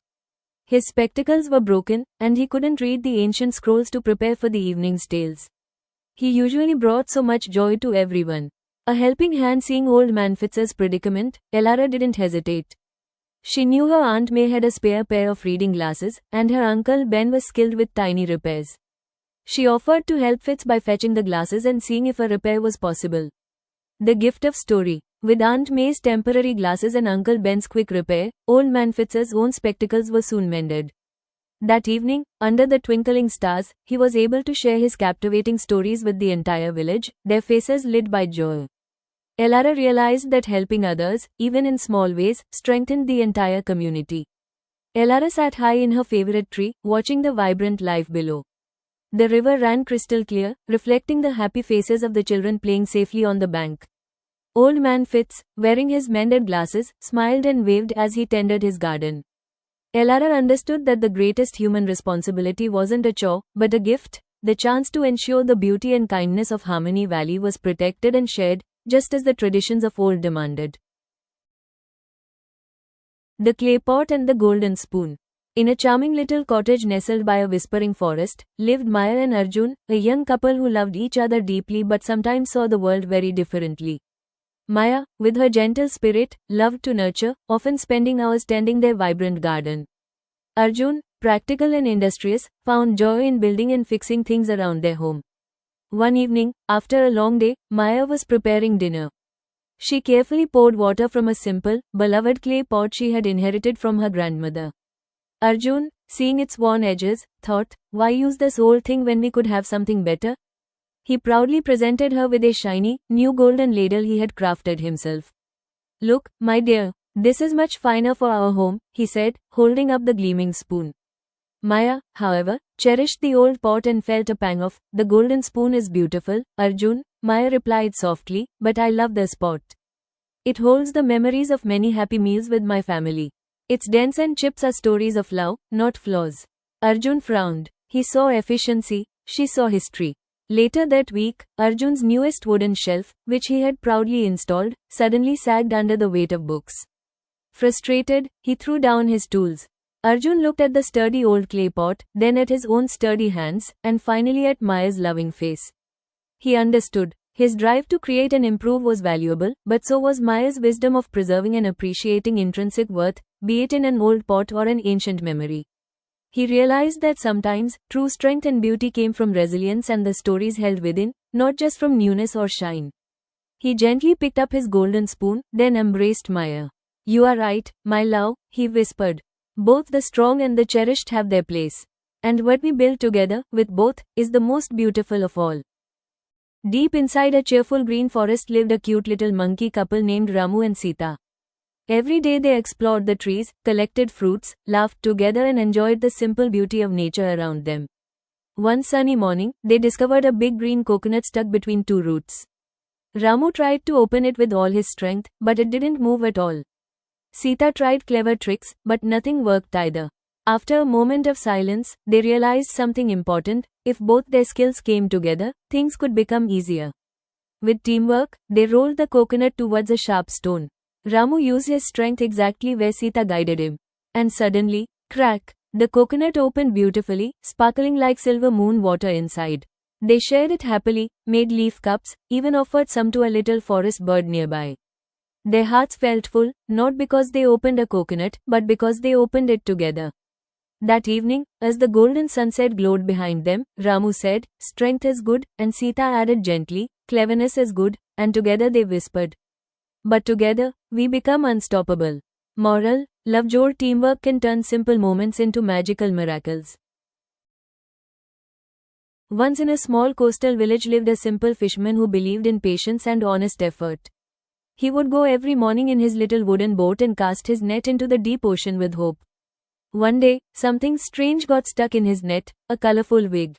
His spectacles were broken, and he couldn't read the ancient scrolls to prepare for the evening's tales. He usually brought so much joy to everyone. A helping hand seeing old man Fitz's predicament, Elara didn't hesitate. She knew her Aunt May had a spare pair of reading glasses, and her Uncle Ben was skilled with tiny repairs. She offered to help Fitz by fetching the glasses and seeing if a repair was possible. The gift of story. With Aunt May's temporary glasses and Uncle Ben's quick repair, old man Fitz's own spectacles were soon mended. That evening, under the twinkling stars, he was able to share his captivating stories with the entire village, their faces lit by joy. Elara realized that helping others, even in small ways, strengthened the entire community. Elara sat high in her favorite tree, watching the vibrant life below. The river ran crystal clear, reflecting the happy faces of the children playing safely on the bank. Old man Fitz, wearing his mended glasses, smiled and waved as he tended his garden. Elara understood that the greatest human responsibility wasn't a chore, but a gift, the chance to ensure the beauty and kindness of Harmony Valley was protected and shared, just as the traditions of old demanded. The clay pot and the golden spoon. In a charming little cottage nestled by a whispering forest, lived Maya and Arjun, a young couple who loved each other deeply but sometimes saw the world very differently. Maya, with her gentle spirit, loved to nurture, often spending hours tending their vibrant garden. Arjun, practical and industrious, found joy in building and fixing things around their home. One evening, after a long day, Maya was preparing dinner. She carefully poured water from a simple, beloved clay pot she had inherited from her grandmother. Arjun, seeing its worn edges, thought, why use this old thing when we could have something better? He proudly presented her with a shiny, new golden ladle he had crafted himself. Look, my dear, this is much finer for our home, he said, holding up the gleaming spoon. Maya, however, cherished the old pot and felt a pang of, the golden spoon is beautiful, Arjun, Maya replied softly, but I love this pot. It holds the memories of many happy meals with my family. Its dents and chips are stories of love, not flaws. Arjun frowned. He saw efficiency, she saw history. Later that week, Arjun's newest wooden shelf, which he had proudly installed, suddenly sagged under the weight of books. Frustrated, he threw down his tools. Arjun looked at the sturdy old clay pot, then at his own sturdy hands, and finally at Maya's loving face. He understood. His drive to create and improve was valuable, but so was Maya's wisdom of preserving and appreciating intrinsic worth, be it in an old pot or an ancient memory. He realized that sometimes, true strength and beauty came from resilience and the stories held within, not just from newness or shine. He gently picked up his golden spoon, then embraced Maya. You are right, my love, he whispered. Both the strong and the cherished have their place. And what we build together, with both, is the most beautiful of all. Deep inside a cheerful green forest lived a cute little monkey couple named Ramu and Sita. Every day they explored the trees, collected fruits, laughed together and enjoyed the simple beauty of nature around them. One sunny morning, they discovered a big green coconut stuck between two roots. Ramu tried to open it with all his strength, but it didn't move at all. Sita tried clever tricks, but nothing worked either. After a moment of silence, they realized something important: if both their skills came together, things could become easier. With teamwork, they rolled the coconut towards a sharp stone. Ramu used his strength exactly where Sita guided him. And suddenly, crack, the coconut opened beautifully, sparkling like silver moon water inside. They shared it happily, made leaf cups, even offered some to a little forest bird nearby. Their hearts felt full, not because they opened a coconut, but because they opened it together. That evening, as the golden sunset glowed behind them, Ramu said, strength is good, and Sita added gently, cleverness is good, and together they whispered. But together, we become unstoppable. Moral: love your teamwork can turn simple moments into magical miracles. Once in a small coastal village lived a simple fisherman who believed in patience and honest effort. He would go every morning in his little wooden boat and cast his net into the deep ocean with hope. One day, something strange got stuck in his net, a colorful wig.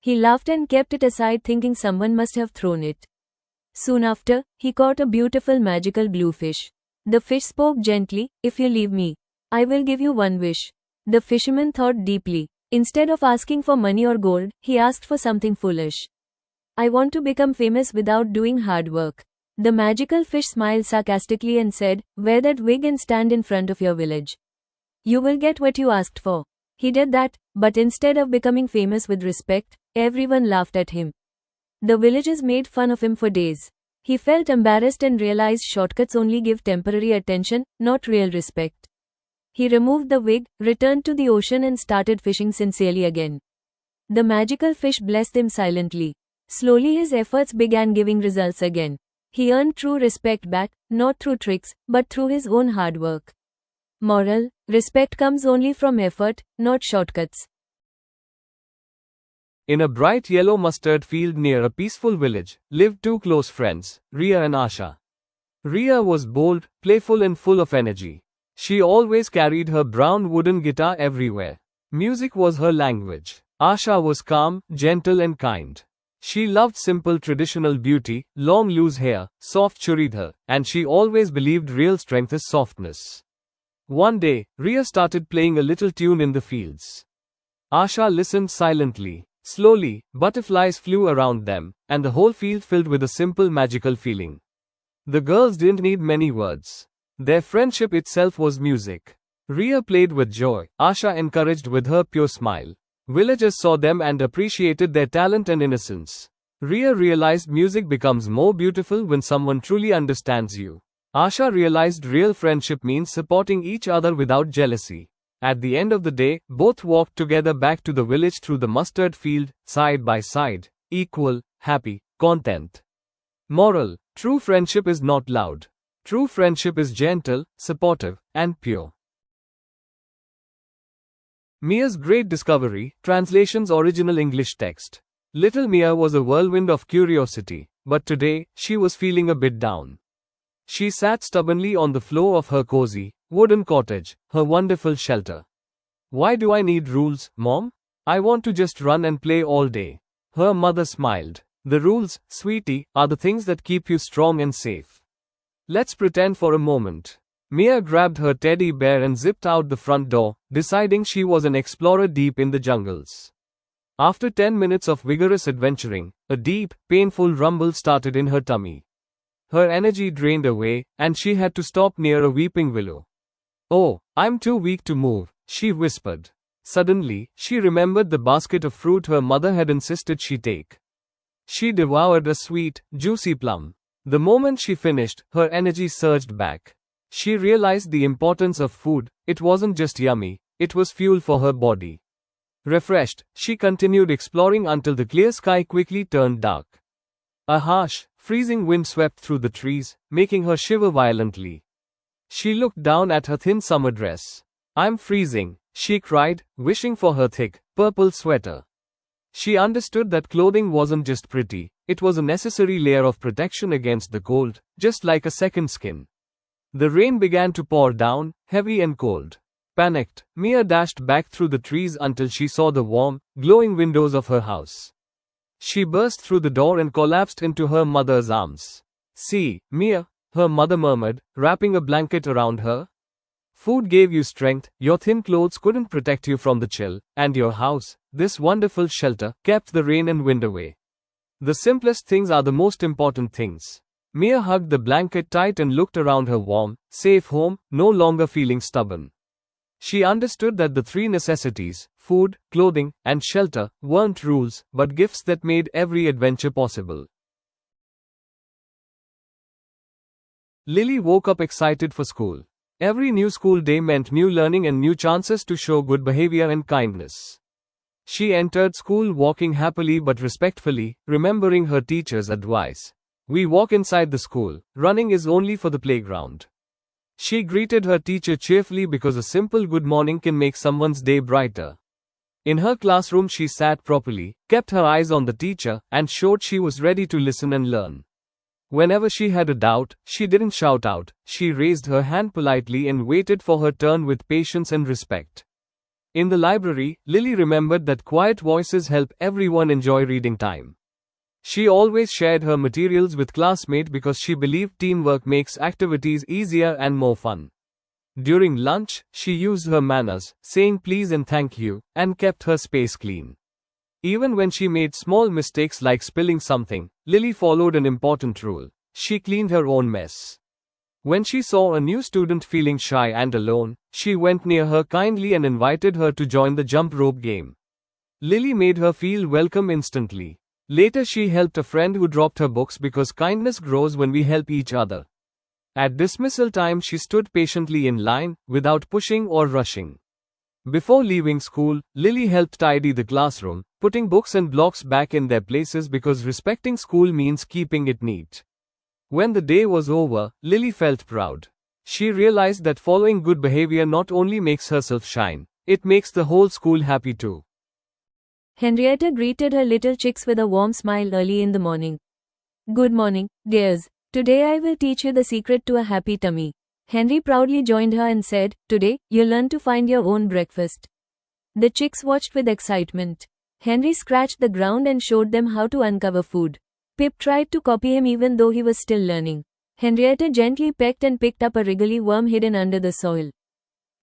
He laughed and kept it aside, thinking someone must have thrown it. Soon after, he caught a beautiful magical blue fish. The fish spoke gently, "If you leave me, I will give you one wish." The fisherman thought deeply. Instead of asking for money or gold, he asked for something foolish. "I want to become famous without doing hard work." The magical fish smiled sarcastically and said, "Wear that wig and stand in front of your village. You will get what you asked for." He did that, but instead of becoming famous with respect, everyone laughed at him. The villagers made fun of him for days. He felt embarrassed and realized shortcuts only give temporary attention, not real respect. He removed the wig, returned to the ocean and started fishing sincerely again. The magical fish blessed him silently. Slowly his efforts began giving results again. He earned true respect back, not through tricks, but through his own hard work. Moral: respect comes only from effort, not shortcuts. In a bright yellow mustard field near a peaceful village, lived two close friends, Ria and Asha. Ria was bold, playful and full of energy. She always carried her brown wooden guitar everywhere. Music was her language. Asha was calm, gentle and kind. She loved simple traditional beauty, long loose hair, soft churidhar, and she always believed real strength is softness. One day, Ria started playing a little tune in the fields. Asha listened silently. Slowly, butterflies flew around them, and the whole field filled with a simple magical feeling. The girls didn't need many words. Their friendship itself was music. Ria played with joy, Asha encouraged with her pure smile. Villagers saw them and appreciated their talent and innocence. Ria realized music becomes more beautiful when someone truly understands you. Asha realized real friendship means supporting each other without jealousy. At the end of the day, both walked together back to the village through the mustard field, side by side, equal, happy, content. Moral: true friendship is not loud. True friendship is gentle, supportive, and pure. Mia's Great Discovery, translation's original English text. Little Mia was a whirlwind of curiosity, but today, she was feeling a bit down. She sat stubbornly on the floor of her cozy, wooden cottage, her wonderful shelter. "Why do I need rules, Mom? I want to just run and play all day." Her mother smiled. "The rules, sweetie, are the things that keep you strong and safe. Let's pretend for a moment." Mia grabbed her teddy bear and zipped out the front door, deciding she was an explorer deep in the jungles. After 10 minutes of vigorous adventuring, a deep, painful rumble started in her tummy. Her energy drained away, and she had to stop near a weeping willow. "Oh, I'm too weak to move," she whispered. Suddenly, she remembered the basket of fruit her mother had insisted she take. She devoured a sweet, juicy plum. The moment she finished, her energy surged back. She realized the importance of food. It wasn't just yummy, it was fuel for her body. Refreshed, she continued exploring until the clear sky quickly turned dark. A harsh, freezing wind swept through the trees, making her shiver violently. She looked down at her thin summer dress. "I'm freezing," she cried, wishing for her thick, purple sweater. She understood that clothing wasn't just pretty, it was a necessary layer of protection against the cold, just like a second skin. The rain began to pour down, heavy and cold. Panicked, Mia dashed back through the trees until she saw the warm, glowing windows of her house. She burst through the door and collapsed into her mother's arms. "See, Mia," her mother murmured, wrapping a blanket around her. "Food gave you strength, your thin clothes couldn't protect you from the chill, and your house, this wonderful shelter, kept the rain and wind away. The simplest things are the most important things." Mia hugged the blanket tight and looked around her warm, safe home, no longer feeling stubborn. She understood that the three necessities, food, clothing, and shelter, weren't rules, but gifts that made every adventure possible. Lily woke up excited for school. Every new school day meant new learning and new chances to show good behavior and kindness. She entered school walking happily but respectfully, remembering her teacher's advice. "We walk inside the school, running is only for the playground." She greeted her teacher cheerfully because a simple good morning can make someone's day brighter. In her classroom she sat properly, kept her eyes on the teacher, and showed she was ready to listen and learn. Whenever she had a doubt, she didn't shout out. She raised her hand politely and waited for her turn with patience and respect. In the library, Lily remembered that quiet voices help everyone enjoy reading time. She always shared her materials with classmates because she believed teamwork makes activities easier and more fun. During lunch, she used her manners, saying please and thank you, and kept her space clean. Even when she made small mistakes like spilling something, Lily followed an important rule. She cleaned her own mess. When she saw a new student feeling shy and alone, she went near her kindly and invited her to join the jump rope game. Lily made her feel welcome instantly. Later she helped a friend who dropped her books because kindness grows when we help each other. At dismissal time she stood patiently in line, without pushing or rushing. Before leaving school, Lily helped tidy the classroom, putting books and blocks back in their places because respecting school means keeping it neat. When the day was over, Lily felt proud. She realized that following good behavior not only makes herself shine, it makes the whole school happy too. Henrietta greeted her little chicks with a warm smile early in the morning. Good morning, dears. Today I will teach you the secret to a happy tummy. Henry proudly joined her and said, Today, you'll learn to find your own breakfast. The chicks watched with excitement. Henry scratched the ground and showed them how to uncover food. Pip tried to copy him even though he was still learning. Henrietta gently pecked and picked up a wriggly worm hidden under the soil.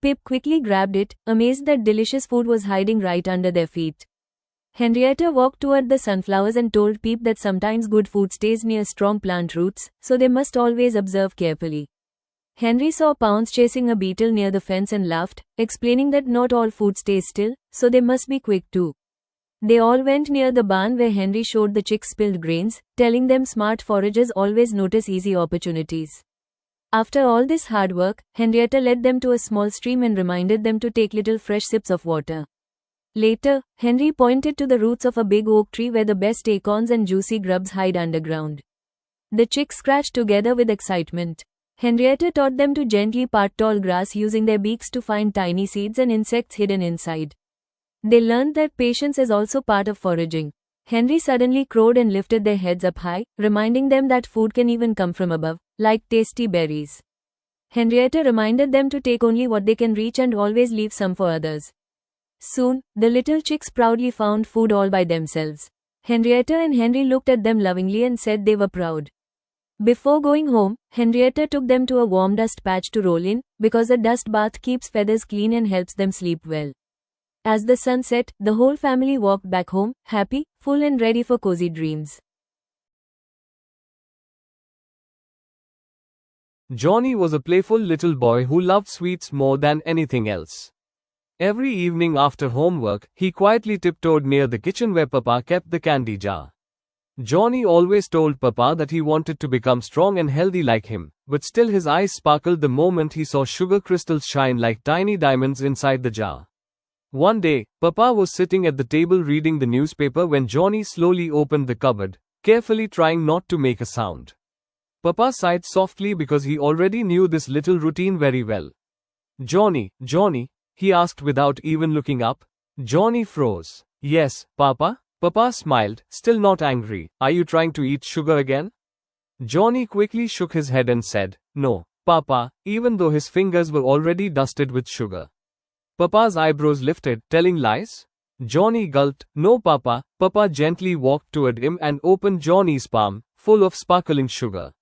Pip quickly grabbed it, amazed that delicious food was hiding right under their feet. Henrietta walked toward the sunflowers and told Pip that sometimes good food stays near strong plant roots, so they must always observe carefully. Henry saw Pounce chasing a beetle near the fence and laughed, explaining that not all food stays still, so they must be quick too. They all went near the barn where Henry showed the chicks spilled grains, telling them smart foragers always notice easy opportunities. After all this hard work, Henrietta led them to a small stream and reminded them to take little fresh sips of water. Later, Henry pointed to the roots of a big oak tree where the best acorns and juicy grubs hide underground. The chicks scratched together with excitement. Henrietta taught them to gently part tall grass using their beaks to find tiny seeds and insects hidden inside. They learned that patience is also part of foraging. Henry suddenly crowed and lifted their heads up high, reminding them that food can even come from above, like tasty berries. Henrietta reminded them to take only what they can reach and always leave some for others. Soon, the little chicks proudly found food all by themselves. Henrietta and Henry looked at them lovingly and said they were proud. Before going home, Henrietta took them to a warm dust patch to roll in, because a dust bath keeps feathers clean and helps them sleep well. As the sun set, the whole family walked back home, happy, full and ready for cozy dreams. Johnny was a playful little boy who loved sweets more than anything else. Every evening after homework, he quietly tiptoed near the kitchen where Papa kept the candy jar. Johnny always told Papa that he wanted to become strong and healthy like him, but still his eyes sparkled the moment he saw sugar crystals shine like tiny diamonds inside the jar. One day, Papa was sitting at the table reading the newspaper when Johnny slowly opened the cupboard, carefully trying not to make a sound. Papa sighed softly because he already knew this little routine very well. Johnny, he asked without even looking up. Johnny froze. Yes, Papa? Papa smiled, still not angry. Are you trying to eat sugar again? Johnny quickly shook his head and said, No, Papa, even though his fingers were already dusted with sugar. Papa's eyebrows lifted, telling lies? Johnny gulped. No, Papa. Papa gently walked toward him and opened Johnny's palm, full of sparkling sugar.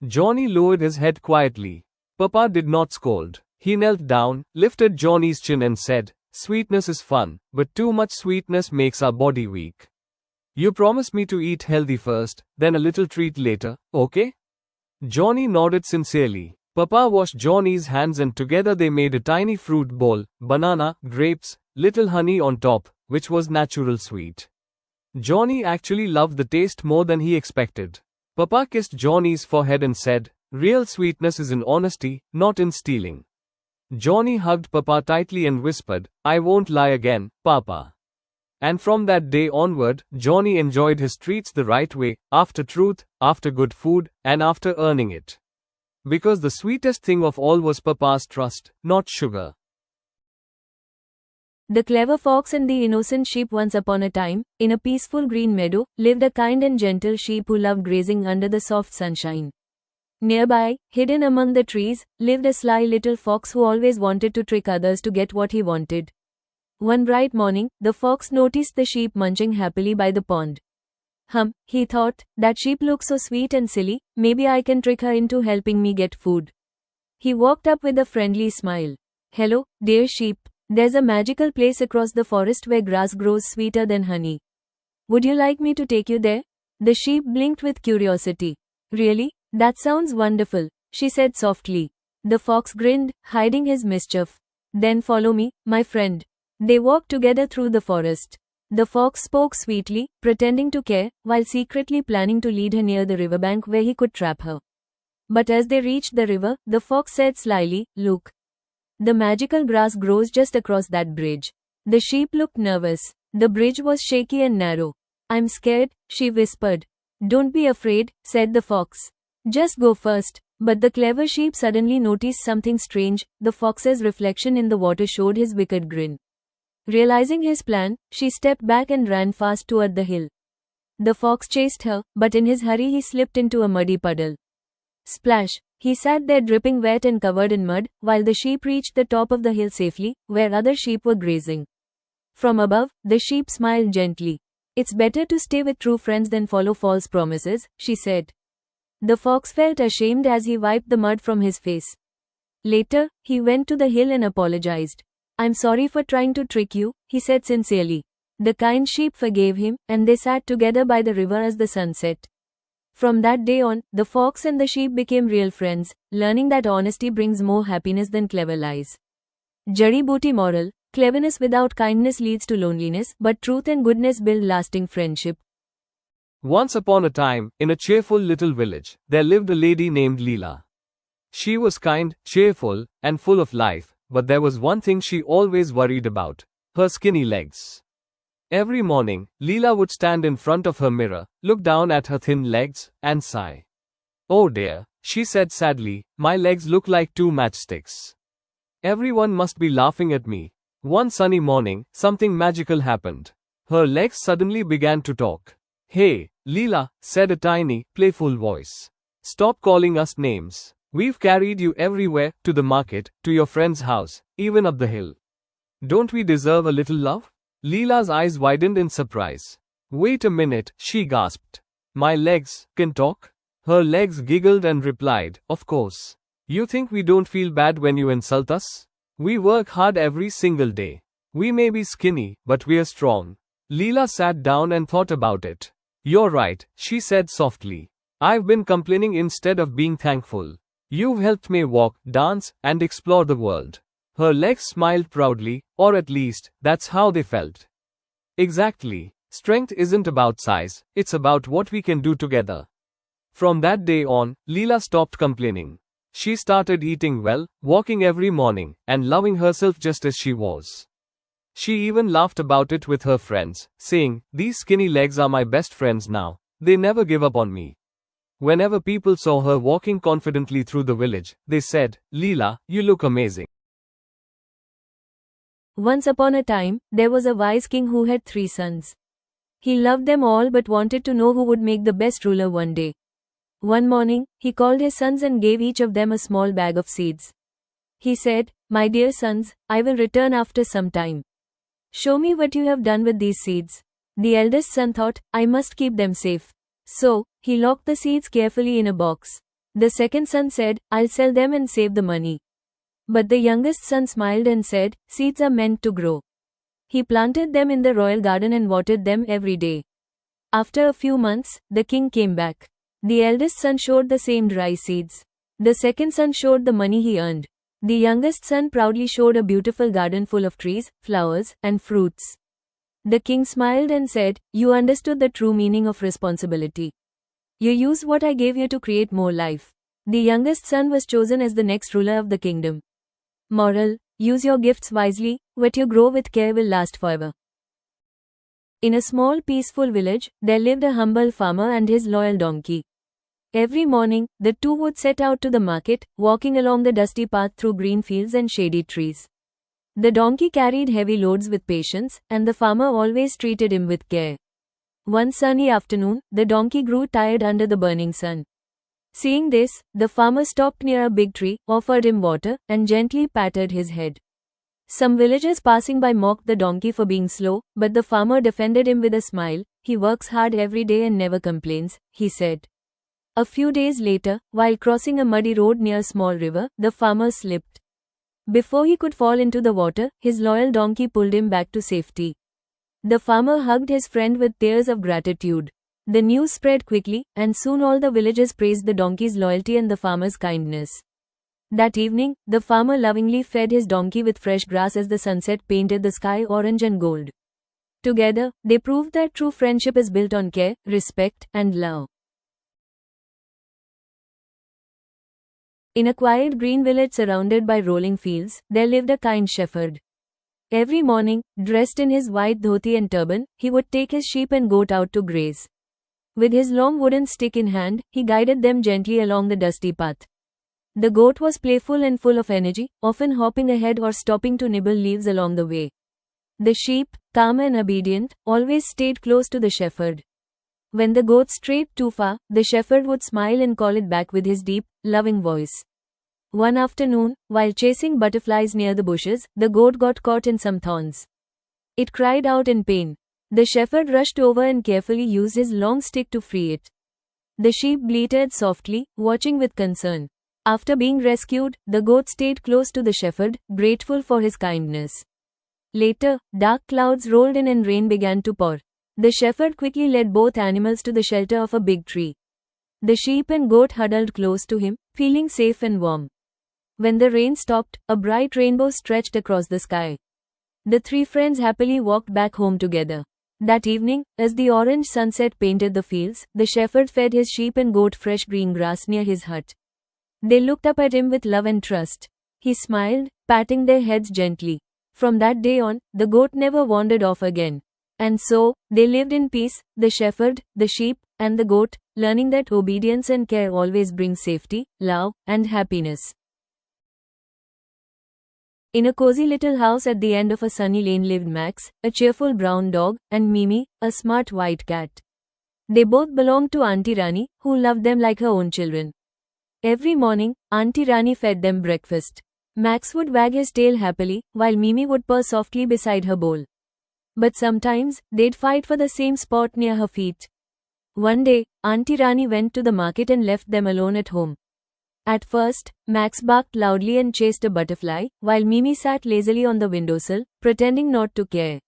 Johnny lowered his head quietly. Papa did not scold. He knelt down, lifted Johnny's chin and said, Sweetness is fun, but too much sweetness makes our body weak. You promise me to eat healthy first, then a little treat later, okay? Johnny nodded sincerely. Papa washed Johnny's hands and together they made a tiny fruit bowl, banana, grapes, little honey on top, which was natural sweet. Johnny actually loved the taste more than he expected. Papa kissed Johnny's forehead and said, Real sweetness is in honesty, not in stealing. Johnny hugged Papa tightly and whispered, I won't lie again, Papa. And from that day onward, Johnny enjoyed his treats the right way, after truth, after good food, and after earning it. Because the sweetest thing of all was Papa's trust, not sugar. The clever fox and the innocent sheep. Once upon a time, in a peaceful green meadow, lived a kind and gentle sheep who loved grazing under the soft sunshine. Nearby, hidden among the trees, lived a sly little fox who always wanted to trick others to get what he wanted. One bright morning, the fox noticed the sheep munching happily by the pond. He thought, that sheep looks so sweet and silly, maybe I can trick her into helping me get food. He walked up with a friendly smile. Hello, dear sheep. There's a magical place across the forest where grass grows sweeter than honey. Would you like me to take you there? The sheep blinked with curiosity. Really? That sounds wonderful, she said softly. The fox grinned, hiding his mischief. Then follow me, my friend. They walked together through the forest. The fox spoke sweetly, pretending to care, while secretly planning to lead her near the riverbank where he could trap her. But as they reached the river, the fox said slyly, Look. The magical grass grows just across that bridge. The sheep looked nervous. The bridge was shaky and narrow. I'm scared, she whispered. Don't be afraid, said the fox. Just go first. But the clever sheep suddenly noticed something strange. The fox's reflection in the water showed his wicked grin. Realizing his plan, she stepped back and ran fast toward the hill. The fox chased her, but in his hurry he slipped into a muddy puddle. Splash! He sat there dripping wet and covered in mud, while the sheep reached the top of the hill safely, where other sheep were grazing. From above, the sheep smiled gently. It's better to stay with true friends than follow false promises, she said. The fox felt ashamed as he wiped the mud from his face. Later, he went to the hill and apologized. I'm sorry for trying to trick you, he said sincerely. The kind sheep forgave him, and they sat together by the river as the sun set. From that day on, the fox and the sheep became real friends, learning that honesty brings more happiness than clever lies. Jari Booty moral: cleverness without kindness leads to loneliness, but truth and goodness build lasting friendship. Once upon a time, in a cheerful little village, there lived a lady named Leela. She was kind, cheerful, and full of life, but there was one thing she always worried about: her skinny legs. Every morning, Leela would stand in front of her mirror, look down at her thin legs, and sigh. Oh dear, she said sadly, my legs look like two matchsticks. Everyone must be laughing at me. One sunny morning, something magical happened. Her legs suddenly began to talk. Hey, Leela, said a tiny, playful voice. Stop calling us names. We've carried you everywhere, to the market, to your friend's house, even up the hill. Don't we deserve a little love? Leela's eyes widened in surprise. Wait a minute, she gasped. My legs can talk? Her legs giggled and replied, Of course. You think we don't feel bad when you insult us? We work hard every single day. We may be skinny, but we're strong. Leela sat down and thought about it. You're right, she said softly. I've been complaining instead of being thankful. You've helped me walk, dance, and explore the world. Her legs smiled proudly, or at least, that's how they felt. Exactly. Strength isn't about size, it's about what we can do together. From that day on, Leela stopped complaining. She started eating well, walking every morning, and loving herself just as she was. She even laughed about it with her friends, saying, These skinny legs are my best friends now. They never give up on me. Whenever people saw her walking confidently through the village, they said, Leela, you look amazing. Once upon a time, there was a wise king who had 3 sons. He loved them all but wanted to know who would make the best ruler one day. One morning, he called his sons and gave each of them a small bag of seeds. He said, My dear sons, I will return after some time. Show me what you have done with these seeds. The eldest son thought, I must keep them safe. So, he locked the seeds carefully in a box. The second son said, I'll sell them and save the money. But the youngest son smiled and said, Seeds are meant to grow. He planted them in the royal garden and watered them every day. After a few months, the king came back. The eldest son showed the same dry seeds. The second son showed the money he earned. The youngest son proudly showed a beautiful garden full of trees, flowers, and fruits. The king smiled and said, You understood the true meaning of responsibility. You used what I gave you to create more life. The youngest son was chosen as the next ruler of the kingdom. Moral: use your gifts wisely, what you grow with care will last forever. In a small peaceful village, there lived a humble farmer and his loyal donkey. Every morning, the two would set out to the market, walking along the dusty path through green fields and shady trees. The donkey carried heavy loads with patience, and the farmer always treated him with care. One sunny afternoon, the donkey grew tired under the burning sun. Seeing this, the farmer stopped near a big tree, offered him water, and gently patted his head. Some villagers passing by mocked the donkey for being slow, but the farmer defended him with a smile. "He works hard every day and never complains," he said. A few days later, while crossing a muddy road near a small river, the farmer slipped. Before he could fall into the water, his loyal donkey pulled him back to safety. The farmer hugged his friend with tears of gratitude. The news spread quickly, and soon all the villagers praised the donkey's loyalty and the farmer's kindness. That evening, the farmer lovingly fed his donkey with fresh grass as the sunset painted the sky orange and gold. Together, they proved that true friendship is built on care, respect, and love. In a quiet green village surrounded by rolling fields, there lived a kind shepherd. Every morning, dressed in his white dhoti and turban, he would take his sheep and goat out to graze. With his long wooden stick in hand, he guided them gently along the dusty path. The goat was playful and full of energy, often hopping ahead or stopping to nibble leaves along the way. The sheep, calm and obedient, always stayed close to the shepherd. When the goat strayed too far, the shepherd would smile and call it back with his deep, loving voice. One afternoon, while chasing butterflies near the bushes, the goat got caught in some thorns. It cried out in pain. The shepherd rushed over and carefully used his long stick to free it. The sheep bleated softly, watching with concern. After being rescued, the goat stayed close to the shepherd, grateful for his kindness. Later, dark clouds rolled in and rain began to pour. The shepherd quickly led both animals to the shelter of a big tree. The sheep and goat huddled close to him, feeling safe and warm. When the rain stopped, a bright rainbow stretched across the sky. The three friends happily walked back home together. That evening, as the orange sunset painted the fields, the shepherd fed his sheep and goat fresh green grass near his hut. They looked up at him with love and trust. He smiled, patting their heads gently. From that day on, the goat never wandered off again. And so, they lived in peace, the shepherd, the sheep, and the goat, learning that obedience and care always bring safety, love, and happiness. In a cozy little house at the end of a sunny lane lived Max, a cheerful brown dog, and Mimi, a smart white cat. They both belonged to Auntie Rani, who loved them like her own children. Every morning, Auntie Rani fed them breakfast. Max would wag his tail happily, while Mimi would purr softly beside her bowl. But sometimes, they'd fight for the same spot near her feet. One day, Auntie Rani went to the market and left them alone at home. At first, Max barked loudly and chased a butterfly, while Mimi sat lazily on the windowsill, pretending not to care.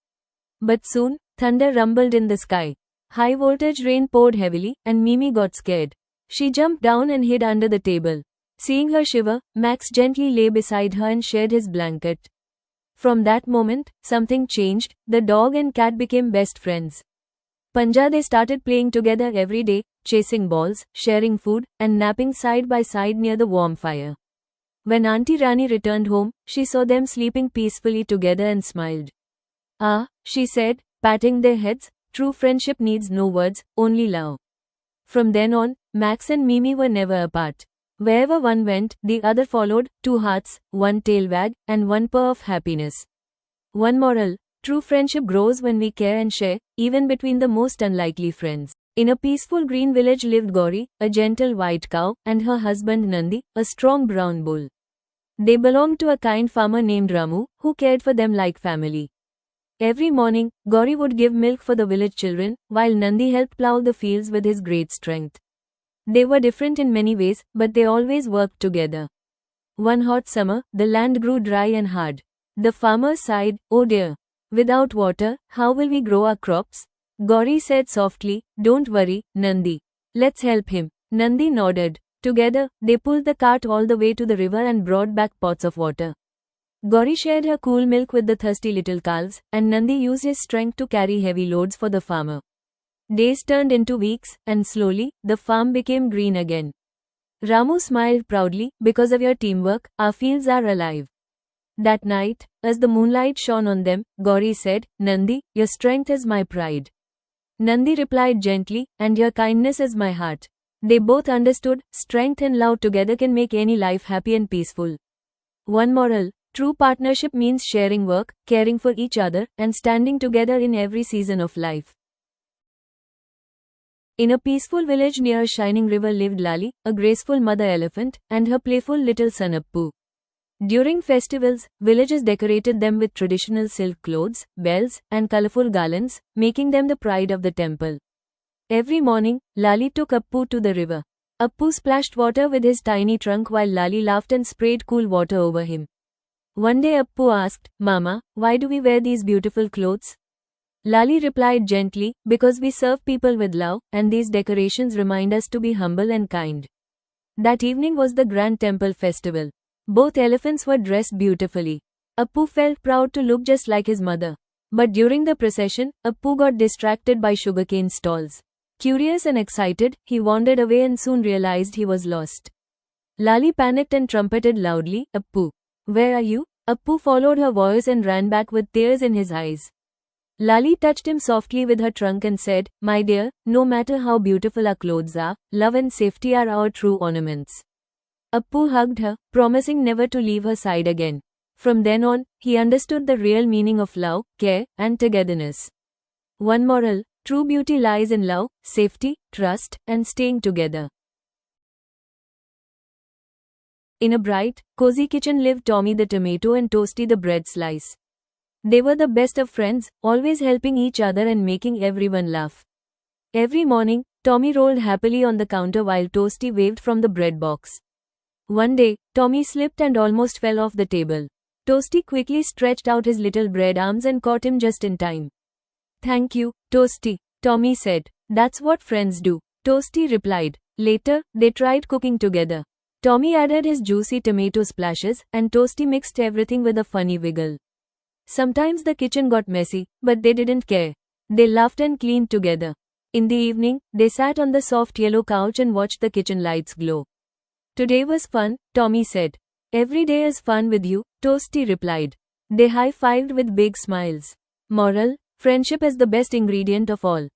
But soon, thunder rumbled in the sky. High-voltage rain poured heavily, and Mimi got scared. She jumped down and hid under the table. Seeing her shiver, Max gently lay beside her and shared his blanket. From that moment, something changed. The dog and cat became best friends. Panja they started playing together every day, chasing balls, sharing food, and napping side by side near the warm fire. When Auntie Rani returned home, she saw them sleeping peacefully together and smiled. "Ah," she said, patting their heads, "true friendship needs no words, only love." From then on, Max and Mimi were never apart. Wherever one went, the other followed, two hearts, one tail wag, and one purr of happiness. One moral: true friendship grows when we care and share, even between the most unlikely friends. In a peaceful green village lived Gauri, a gentle white cow, and her husband Nandi, a strong brown bull. They belonged to a kind farmer named Ramu, who cared for them like family. Every morning, Gauri would give milk for the village children, while Nandi helped plow the fields with his great strength. They were different in many ways, but they always worked together. One hot summer, the land grew dry and hard. The farmer sighed, "Oh dear. Without water, how will we grow our crops?" Gauri said softly, "Don't worry, Nandi. Let's help him." Nandi nodded. Together, they pulled the cart all the way to the river and brought back pots of water. Gauri shared her cool milk with the thirsty little calves, and Nandi used his strength to carry heavy loads for the farmer. Days turned into weeks, and slowly, the farm became green again. Ramu smiled proudly, "Because of your teamwork, our fields are alive." That night, as the moonlight shone on them, Gauri said, "Nandi, your strength is my pride." Nandi replied gently, "And your kindness is my heart." They both understood, strength and love together can make any life happy and peaceful. One moral: True partnership means sharing work, caring for each other, and standing together in every season of life. In a peaceful village near a shining river lived Lali, a graceful mother elephant, and her playful little son Appu. During festivals, villagers decorated them with traditional silk clothes, bells, and colorful garlands, making them the pride of the temple. Every morning, Lali took Appu to the river. Appu splashed water with his tiny trunk while Lali laughed and sprayed cool water over him. One day Appu asked, "Mama, why do we wear these beautiful clothes?" Lali replied gently, "Because we serve people with love, and these decorations remind us to be humble and kind." That evening was the grand temple festival. Both elephants were dressed beautifully. Appu felt proud to look just like his mother. But during the procession, Appu got distracted by sugarcane stalls. Curious and excited, he wandered away and soon realized he was lost. Lali panicked and trumpeted loudly, "Appu, where are you?" Appu followed her voice and ran back with tears in his eyes. Lali touched him softly with her trunk and said, "My dear, no matter how beautiful our clothes are, love and safety are our true ornaments." Appu hugged her, promising never to leave her side again. From then on, he understood the real meaning of love, care, and togetherness. One moral: true beauty lies in love, safety, trust, and staying together. In a bright, cozy kitchen lived Tommy the tomato and Toasty the bread slice. They were the best of friends, always helping each other and making everyone laugh. Every morning, Tommy rolled happily on the counter while Toasty waved from the bread box. One day, Tommy slipped and almost fell off the table. Toasty quickly stretched out his little bread arms and caught him just in time. "Thank you, Toasty," Tommy said. "That's what friends do," Toasty replied. Later, they tried cooking together. Tommy added his juicy tomato splashes, and Toasty mixed everything with a funny wiggle. Sometimes the kitchen got messy, but they didn't care. They laughed and cleaned together. In the evening, they sat on the soft yellow couch and watched the kitchen lights glow. "Today was fun," Tommy said. "Every day is fun with you," Toasty replied. They high-fived with big smiles. Moral: friendship is the best ingredient of all.